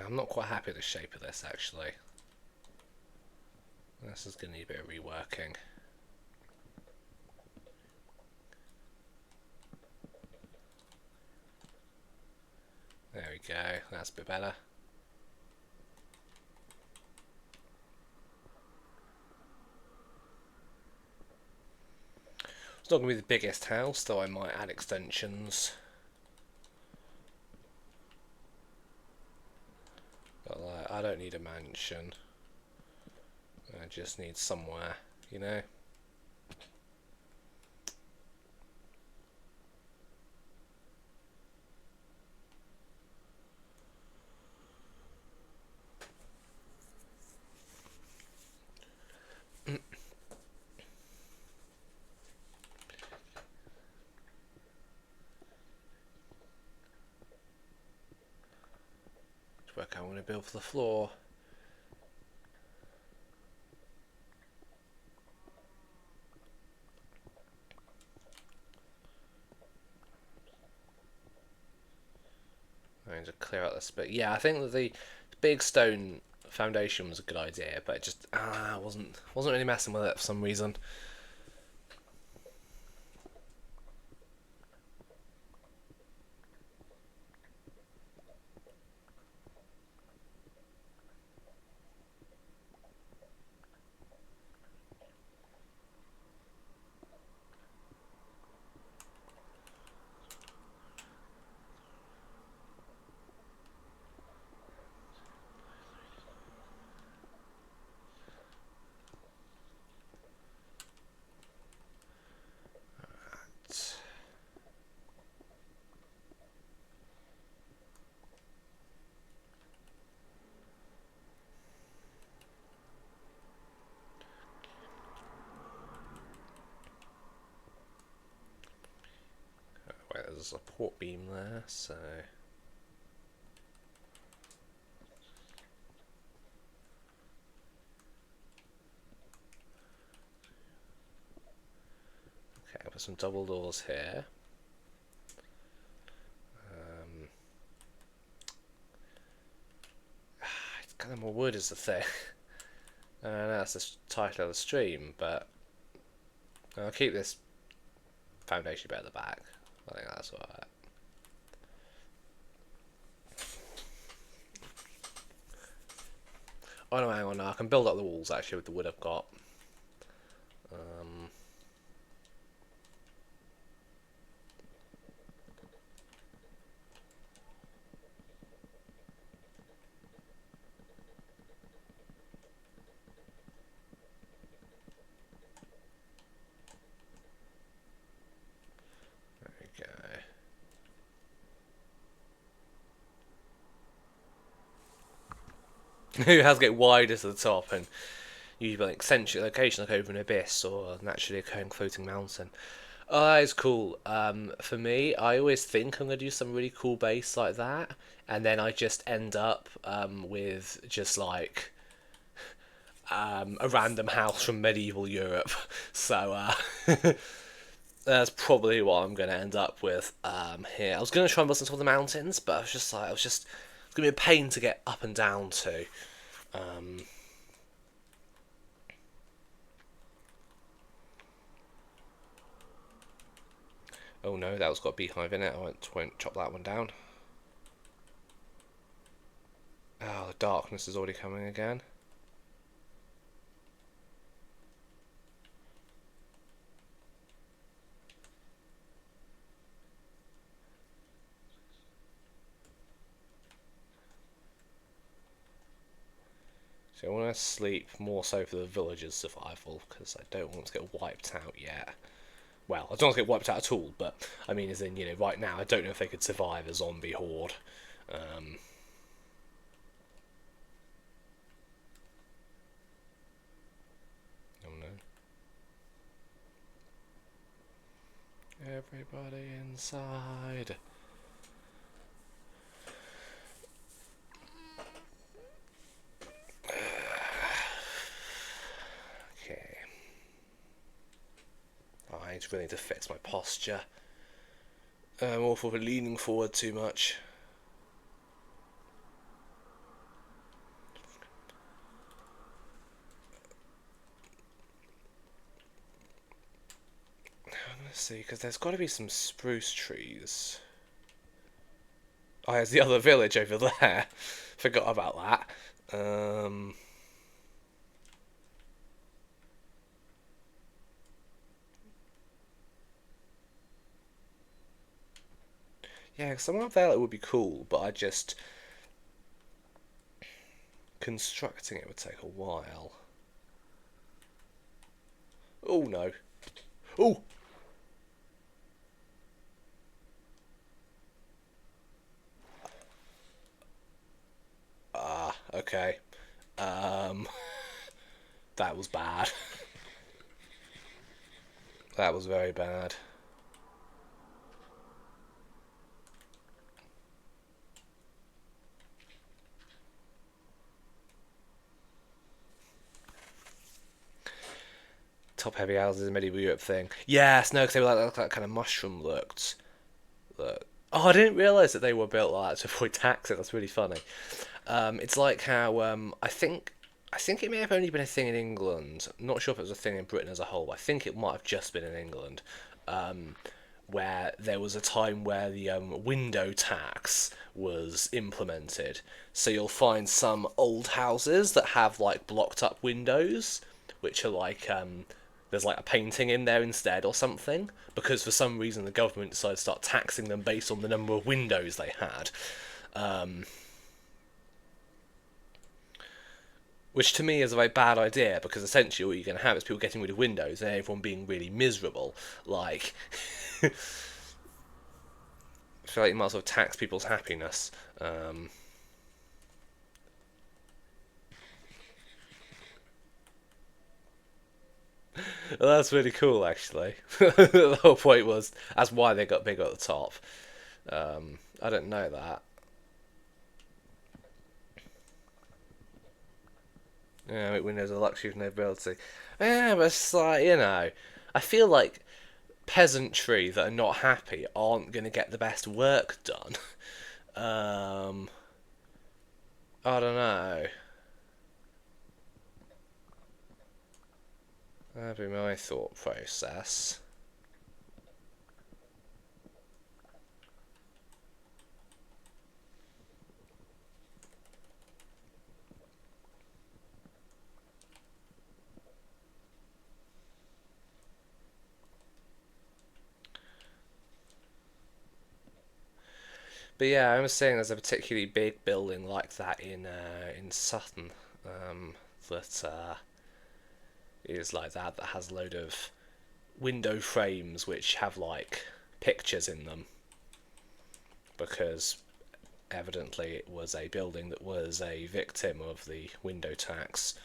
I'm not quite happy with the shape of this, actually. This is going to need a bit of reworking. There we go, that's a bit better. It's not going to be the biggest house, though I might add extensions. But like, I don't need a mansion. I just need somewhere, you know? To work out what I want to build for the floor. I need to clear out this bit. Yeah, I think that the big stone foundation was a good idea, but it just wasn't really messing with it for some reason. Wait, there's a support beam there, so... Okay, I'll put some double doors here. It's kind of more wood is the thing. That's the title of the stream, but I'll keep this foundation bit at the back. I think that's alright. Oh no, hang on, no, I can build up the walls actually with the wood I've got. Who has to get wider to the top and usually an eccentric location like over an abyss or a naturally occurring floating mountain. Oh, that is cool. For me, I always think I'm going to do some really cool base like that, and then I just end up with just like a random house from medieval Europe. So that's probably what I'm going to end up with here. I was going to try and build some sort of the mountains, but it's going to be a pain to get up and down to. Oh no, that was got a beehive in it. I won't chop that one down. Oh, the darkness is already coming again. So I want to sleep more so for the villagers' survival, because I don't want to get wiped out yet. Well, I don't want to get wiped out at all, but I mean, as in, you know, right now, I don't know if they could survive a zombie horde. Oh no. Everybody inside. Okay. I really need to fix my posture. I'm awful for leaning forward too much. Let's see, because there's got to be some spruce trees. Oh, there's the other village over there. Forgot about that. Yeah, somewhere up there that would be cool, but constructing it would take a while. Oh no. Oh! Ah, okay. Um, that was bad. That was very bad. Top heavy houses in medieval Europe thing. Yes, no, because they were like that kind of mushroom look. Oh, I didn't realise that they were built like that to avoid taxes. That's really funny. It's like how I think it may have only been a thing in England. I'm not sure if it was a thing in Britain as a whole. I think it might have just been in England, where there was a time where the window tax was implemented. So you'll find some old houses that have like blocked up windows, which are like there's like a painting in there instead or something, because for some reason the government decided to start taxing them based on the number of windows they had. Um, which to me is a very bad idea, because essentially what you're going to have is people getting rid of windows and everyone being really miserable. Like, I feel like you might as well tax people's happiness. Well, that's really cool, actually. The whole point was that's why they got bigger at the top. I don't know that. Yeah, Windows are luxury with no ability. Yeah, but it's like, I feel like peasantry that are not happy aren't going to get the best work done. Um, I don't know. That'd be my thought process. But yeah, I was saying there's a particularly big building like that in Sutton, that is like that has a load of window frames which have like pictures in them, because evidently it was a building that was a victim of the window tax.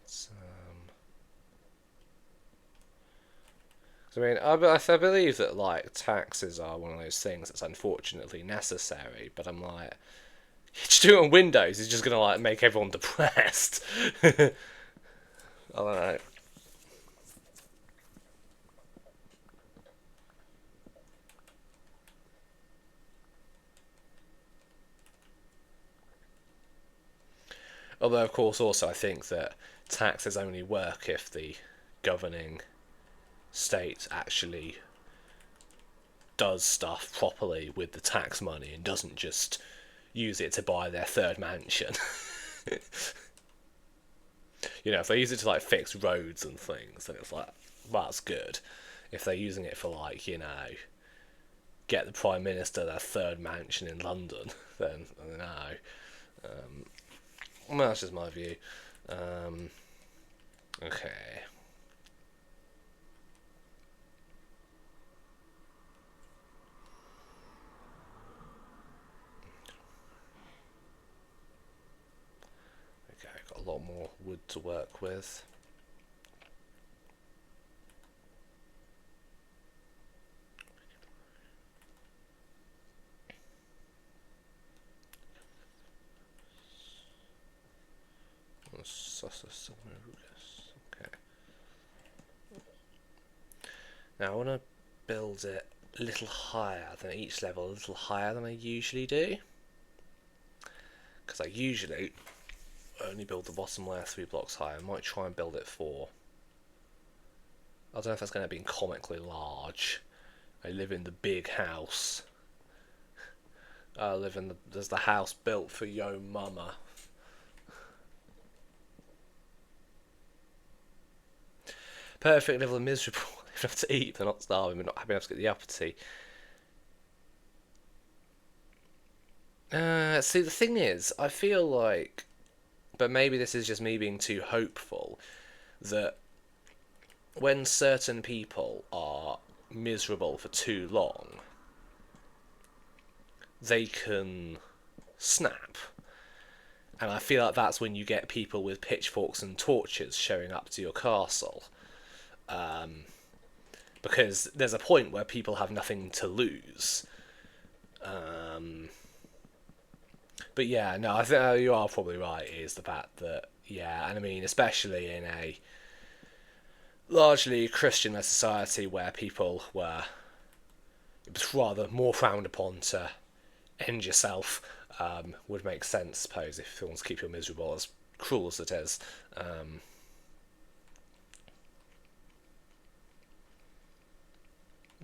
So, I mean, I believe that like taxes are one of those things that's unfortunately necessary, but I'm like, just do it on Windows. It's just gonna like make everyone depressed. I don't know. Although, of course, also I think that taxes only work if the governing state actually does stuff properly with the tax money and doesn't just use it to buy their third mansion. If they use it to like fix roads and things, then it's like, well, that's good. If they're using it for like, get the Prime Minister their third mansion in London, then no. Well, that's just my view. Um, okay. Okay, got a lot more wood to work with. Okay. Now I want to build it a little higher than each level, a little higher than I usually do. because I usually only build the bottom layer 3 blocks high. I might try and build it 4. I don't know if that's going to be comically large. I live in the big house. There's the house built for yo mama. Perfect level of miserable. They have to eat, they're not starving, but not having able to get the uppity. See, the thing is, I feel like, but maybe this is just me being too hopeful, that when certain people are miserable for too long, they can snap. And I feel like that's when you get people with pitchforks and torches showing up to your castle. Because there's a point where people have nothing to lose. But yeah, no, I think you are probably right, is the fact that, yeah, and I mean, especially in a largely Christian society where people were, it was rather more frowned upon to end yourself, would make sense, I suppose, if you want to keep you miserable, as cruel as it is.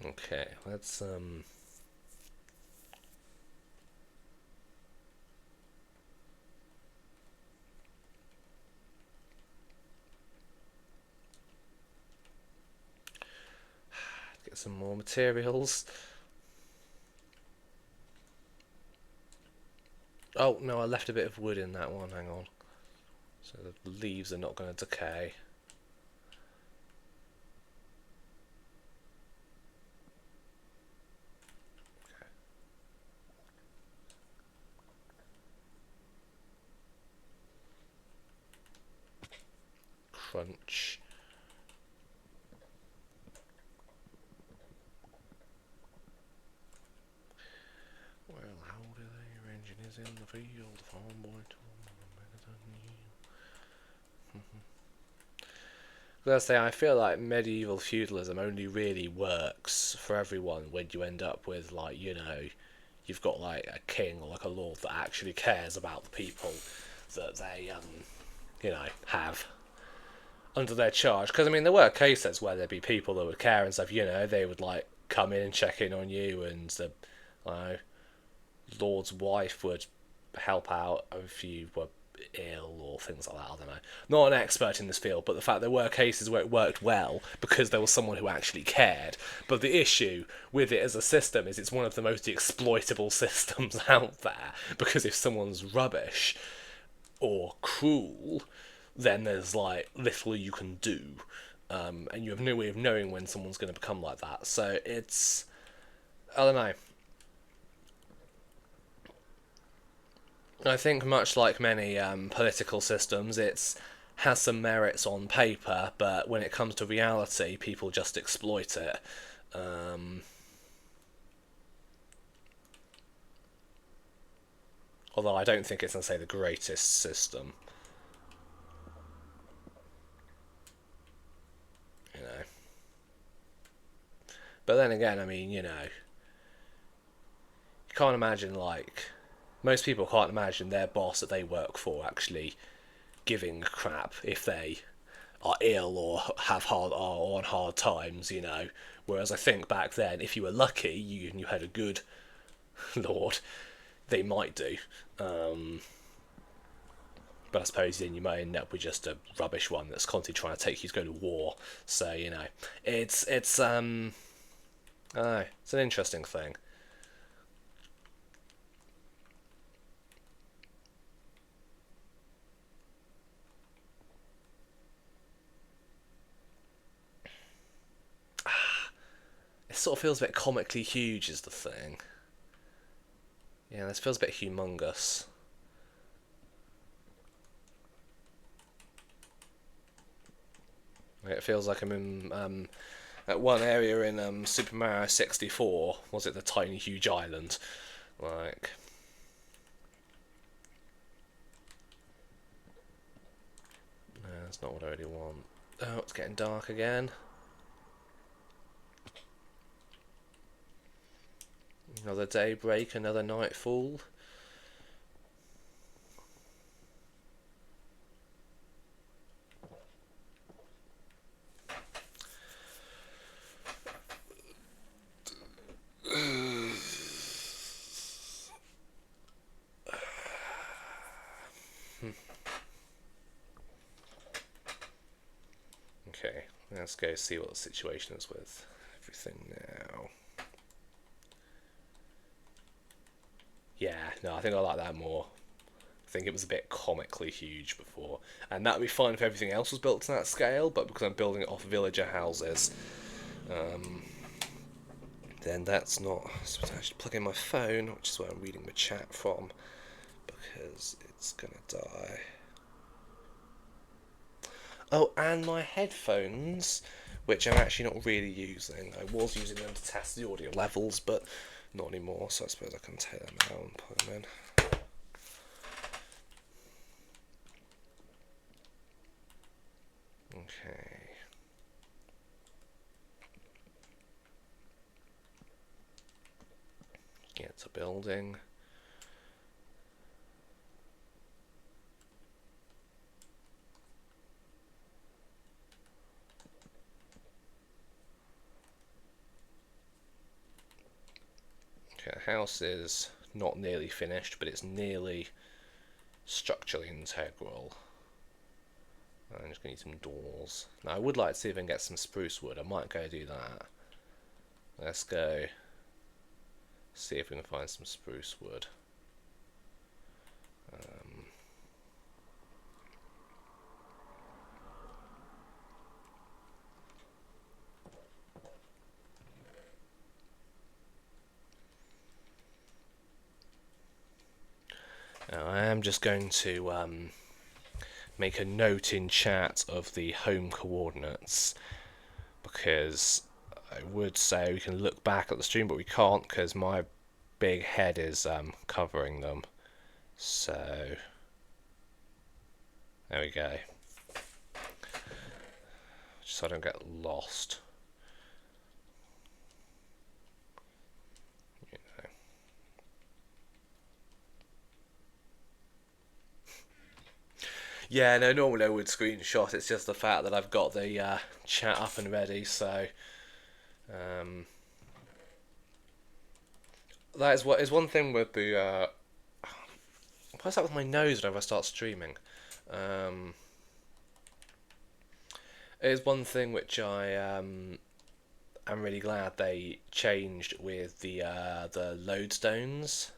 Okay, let's get some more materials. Oh no, I left a bit of wood in that one, hang on. So the leaves are not going to decay. Crunch. Well, how do they? Your engine is in the field, Femboy. Let's say I feel like medieval feudalism only really works for everyone when you end up with, like, you know, you've got like a king or like a lord that actually cares about the people that they you know, have under their charge. Because I mean, there were cases where there'd be people that would care and stuff. You know, they would like come in and check in on you, and the lord's wife would help out if you were ill or things like that. I don't know. Not an expert in this field, but the fact there were cases where it worked well because there was someone who actually cared. But the issue with it as a system is it's one of the most exploitable systems out there, because if someone's rubbish or cruel, then there's like little you can do, and you have no way of knowing when someone's going to become like that. So it's, I don't know. I think much like many political systems, it's has some merits on paper, but when it comes to reality, people just exploit it. Um, Although I don't think it's, let's say, the greatest system. You know. But then again, I mean, you know, you can't imagine, like, most people can't imagine their boss that they work for actually giving a crap if they are ill or have hard or on hard times, you know. Whereas I think back then, if you were lucky, you had a good lord, they might do. But I suppose then you might end up with just a rubbish one that's constantly trying to take you to go to war. So you know, it's I don't know, it's an interesting thing. It sort of feels a bit comically huge, is the thing. Yeah, this feels a bit humongous. It feels like I'm in at one area in Super Mario 64. Was it the tiny huge island? Like, no, that's not what I really want. Oh, it's getting dark again. Another daybreak, another nightfall. let's go see what the situation is with everything now. Yeah, no, I think I like that more. I think it was a bit comically huge before, and that would be fine if everything else was built to that scale, but because I'm building it off villager houses, then that's not. So I should plug in my phone, which is where I'm reading the chat from, because it's gonna die. Oh, and my headphones, which I'm actually not really using. I was using them to test the audio levels, but not anymore, so I suppose I can take them out and put them in. Okay. Get to building. Okay, the house is not nearly finished, but it's nearly structurally integral. I'm just going to need some doors. Now, I would like to see if I can get some spruce wood. I might go do that. Let's go see if we can find some spruce wood. Now, I am just going to make a note in chat of the home coordinates, because I would say we can look back at the stream, but we can't because my big head is covering them. So there we go. Just so I don't get lost. Yeah, no, normally I would screenshot. It's just the fact that I've got the chat up and ready, so that is one thing with the. What's that with my nose whenever I start streaming? It is one thing which I am really glad they changed with the lodestones.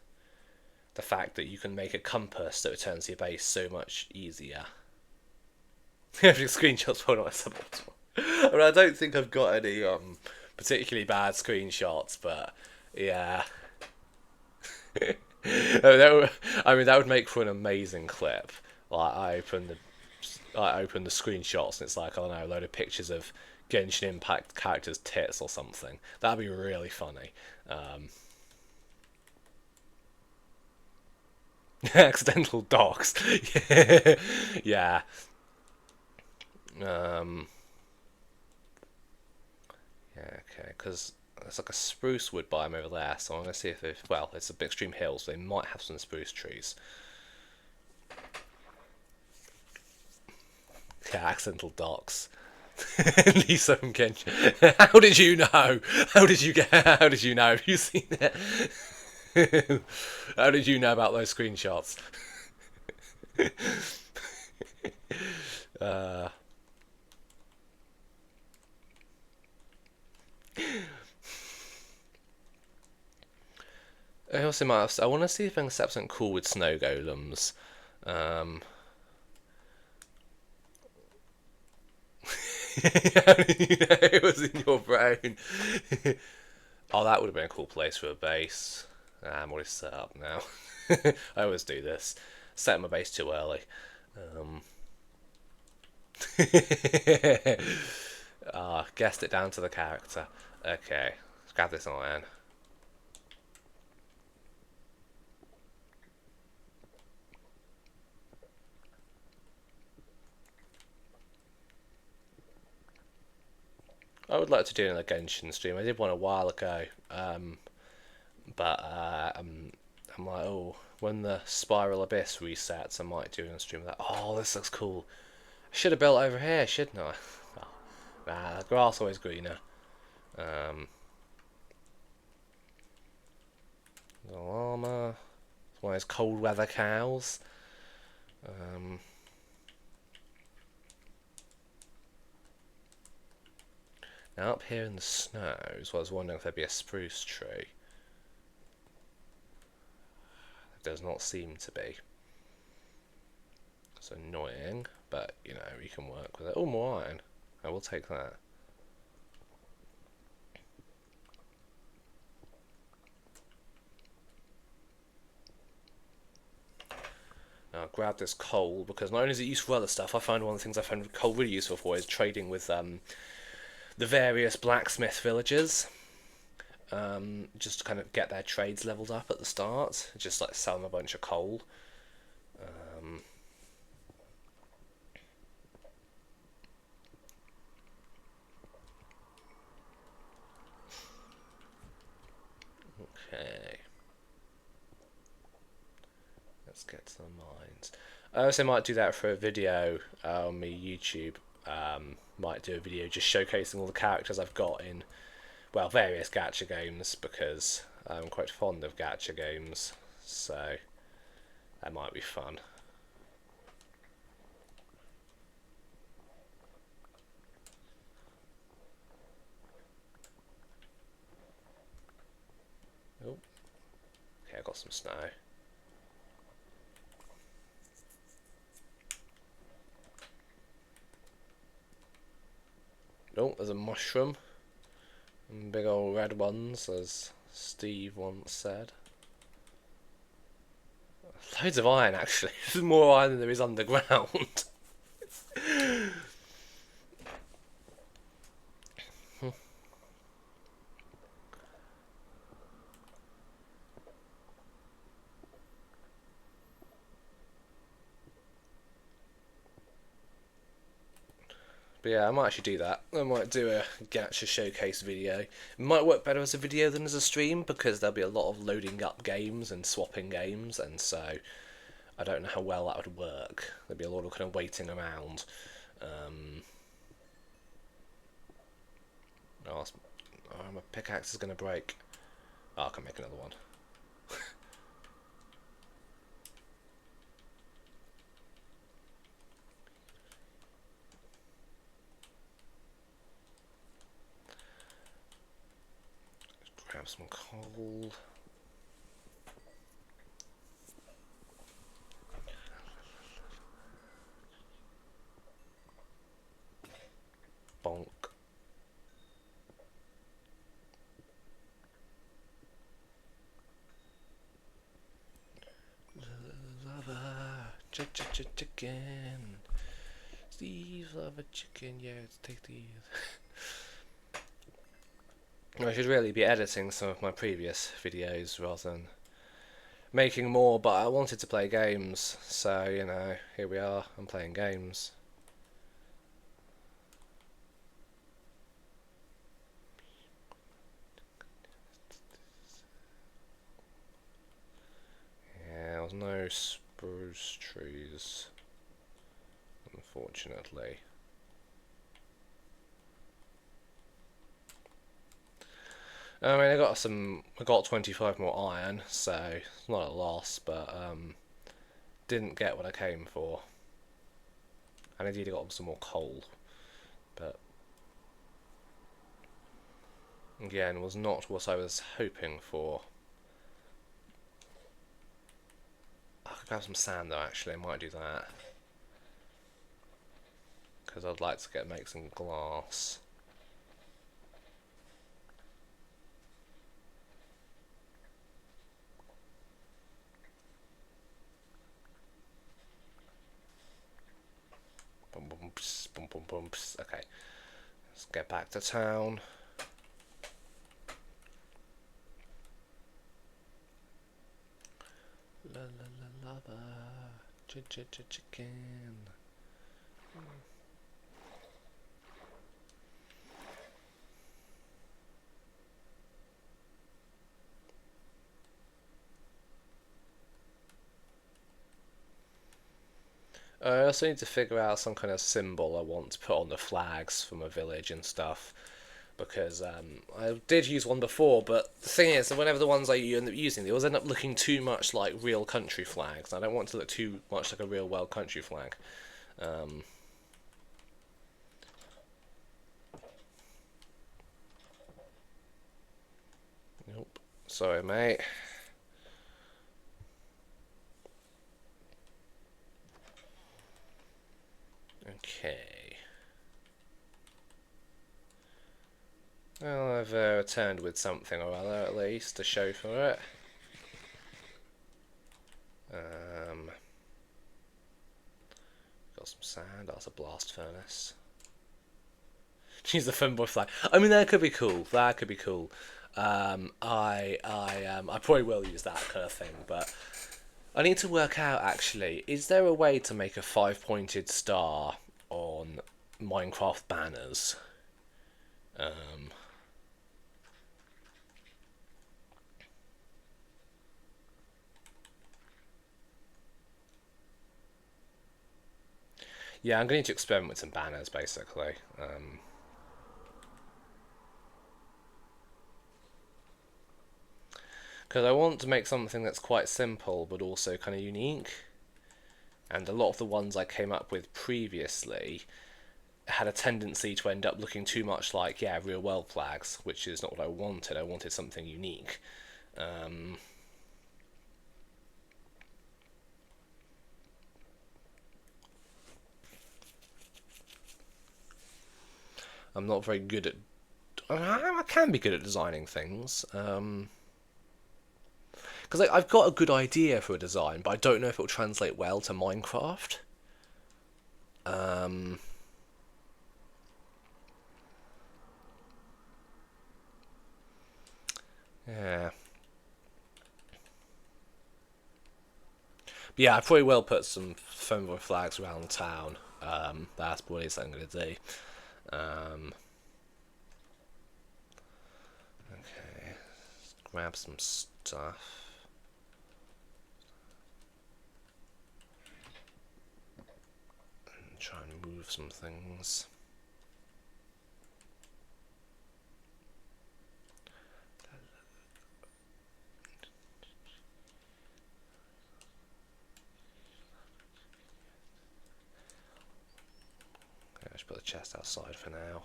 The fact that you can make a compass that returns to your base so much easier. Every screenshot's probably not acceptable. I mean, I don't think I've got any particularly bad screenshots, but yeah. I mean, that would make for an amazing clip. Like, I open the screenshots and it's like, I don't know, a load of pictures of Genshin Impact characters' tits or something. That'd be really funny. Accidental docs. Yeah. Yeah, okay, because there's like a spruce wood biome over there, so I'm going to see if well, it's a big extreme hill, so they might have some spruce trees. Yeah, accidental docs. Lisa from Genshin. How did you know? How did you know? Have you seen it? How did you know about those screenshots? I also might have, I want to see if I can set up something cool with snow golems. How did you know it was in your brain? Oh, that would have been a cool place for a base. I'm already set up now. I always do this. Set my base too early. Guessed it down to the character. Okay, let's grab this iron. I would like to do another Genshin stream. I did one a while ago, but I'm like, oh, when the Spiral Abyss resets, I might do a stream of that. Oh, this looks cool. I should have built over here, shouldn't I? Oh, nah, the grass always greener. The llama. It's one of those cold weather cows. Now up here in the snow is what I was wondering if there'd be a spruce tree. There does not seem to be. It's annoying, but you know, you can work with it. Oh, more iron. I will take that. Now I'll grab this coal, because not only is it useful for other stuff, I find one of the things I found coal really useful for is trading with the various blacksmith villages. Just to kind of get their trades leveled up at the start. Just like sell them a bunch of coal. Okay. Let's get to the mines. I also might do that for a video on my YouTube. Might do a video just showcasing all the characters I've got in, well, various gacha games, because I'm quite fond of gacha games, so that might be fun. Oh, okay, I got some snow. Oh, there's a mushroom. Big old red ones, as Steve once said. Loads of iron, actually. There's more iron than there is underground. But yeah, I might actually do that. I might do a gacha showcase video. It might work better as a video than as a stream, because there'll be a lot of loading up games and swapping games, and so I don't know how well that would work. There'd be a lot of kind of waiting around. Oh, my pickaxe is going to break. Oh, I can make another one. Grab some coal. Bonk. Lava. Chicken. Steve lava chicken. Yeah, let's take these. I should really be editing some of my previous videos rather than making more, but I wanted to play games, so, you know, here we are, I'm playing games. Yeah, there was no spruce trees, unfortunately. I mean, I got 25 more iron, so it's not a loss, but didn't get what I came for. And indeed I got some more coal, but again, was not what I was hoping for. I could grab some sand though, actually, I might do that. Because I'd like to make some glass. Boom, boom, pss, boom, boom, boom, pss. Okay, let's get back to town. La la la lava, chicken. I also need to figure out some kind of symbol I want to put on the flags for my village and stuff, because I did use one before, but the thing is that whenever the ones I end up using, they always end up looking too much like real country flags. I don't want to look too much like a real world country flag. Sorry, mate. Okay. Well, I've returned with something or other, at least, to show for it. Got some sand. That's a blast furnace. Use the Femboy flag. I mean, that could be cool. That could be cool. I probably will use that kind of thing, but I need to work out, actually, is there a way to make a 5-pointed star on Minecraft banners? Yeah, I'm going to experiment with some banners, basically. Because I want to make something that's quite simple, but also kind of unique. And a lot of the ones I came up with previously had a tendency to end up looking too much like, yeah, real world flags, which is not what I wanted. I wanted something unique. I'm not very good at. I can be good at designing things. Because I've got a good idea for a design, but I don't know if it'll translate well to Minecraft. Yeah. But yeah, I probably will put some Femboy flags around town. That's probably what I'm going to do. Okay, let's grab some stuff. And try and move some things. Okay, I should put the chest outside for now.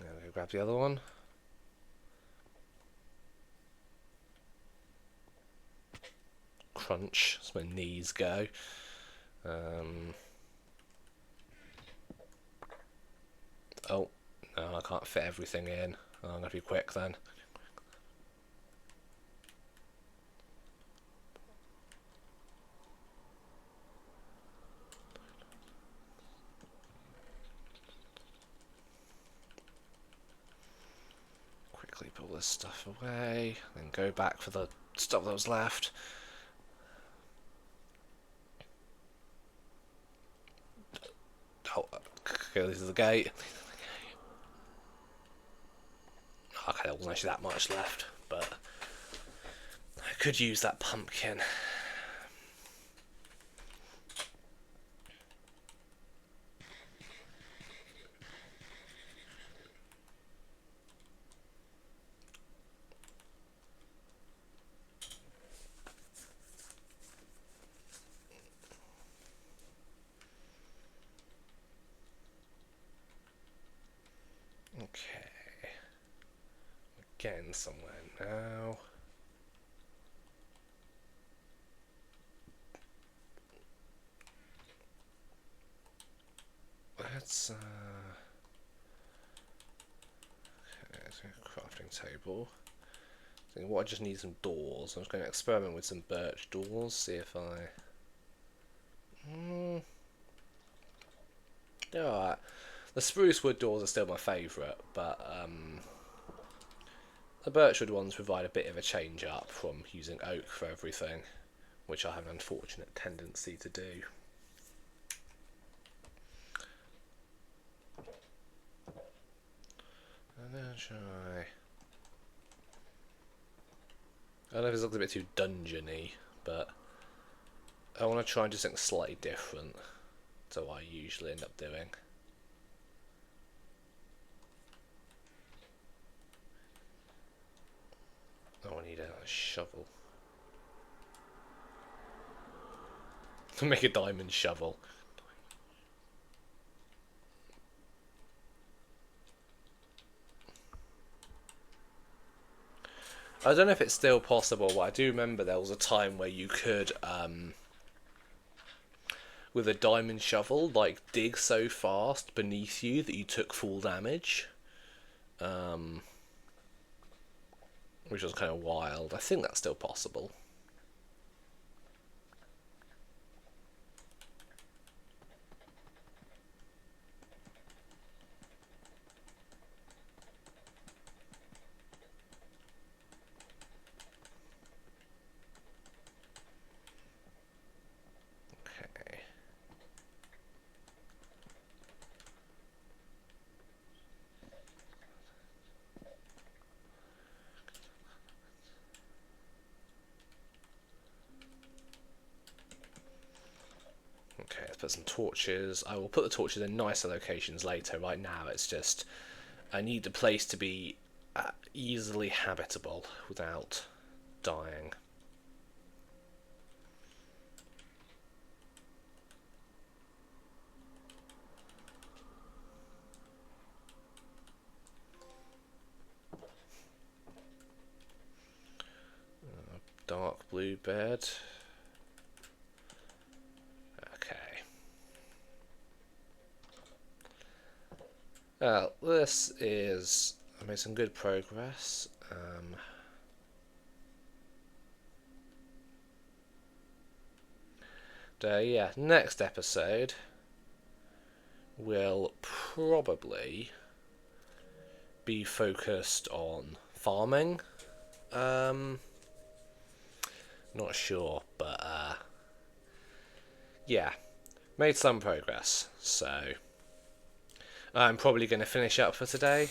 Now grab the other one. Crunch, as my knees go. Oh, no, I can't fit everything in. Oh, I'm going to be quick then. Quickly pull this stuff away, then go back for the stuff that was left. Oh, okay, this is the gate. Okay, there wasn't actually that much left, but I could use that pumpkin. Okay. We're getting somewhere now. Let's okay, so crafting table. I think what I just need some doors. I'm just going to experiment with some birch doors, see if I. They're alright. The spruce wood doors are still my favourite, but the birchwood ones provide a bit of a change up from using oak for everything, which I have an unfortunate tendency to do. And then try. I don't know if this looks a bit too dungeony, but I want to try and do something slightly different to what I usually end up doing. Oh, I need a shovel. To make a diamond shovel. I don't know if it's still possible, but I do remember there was a time where you could, with a diamond shovel, like dig so fast beneath you that you took full damage. Which was kind of wild. I think that's still possible. Okay. Okay, let's put some torches. I will put the torches in nicer locations later. Right now, it's just I need the place to be easily habitable without dying. Dark blue bed. Okay. This is... I made some good progress. Yeah, next episode will probably be focused on farming. Not sure, but yeah, made some progress. So I'm probably going to finish up for today.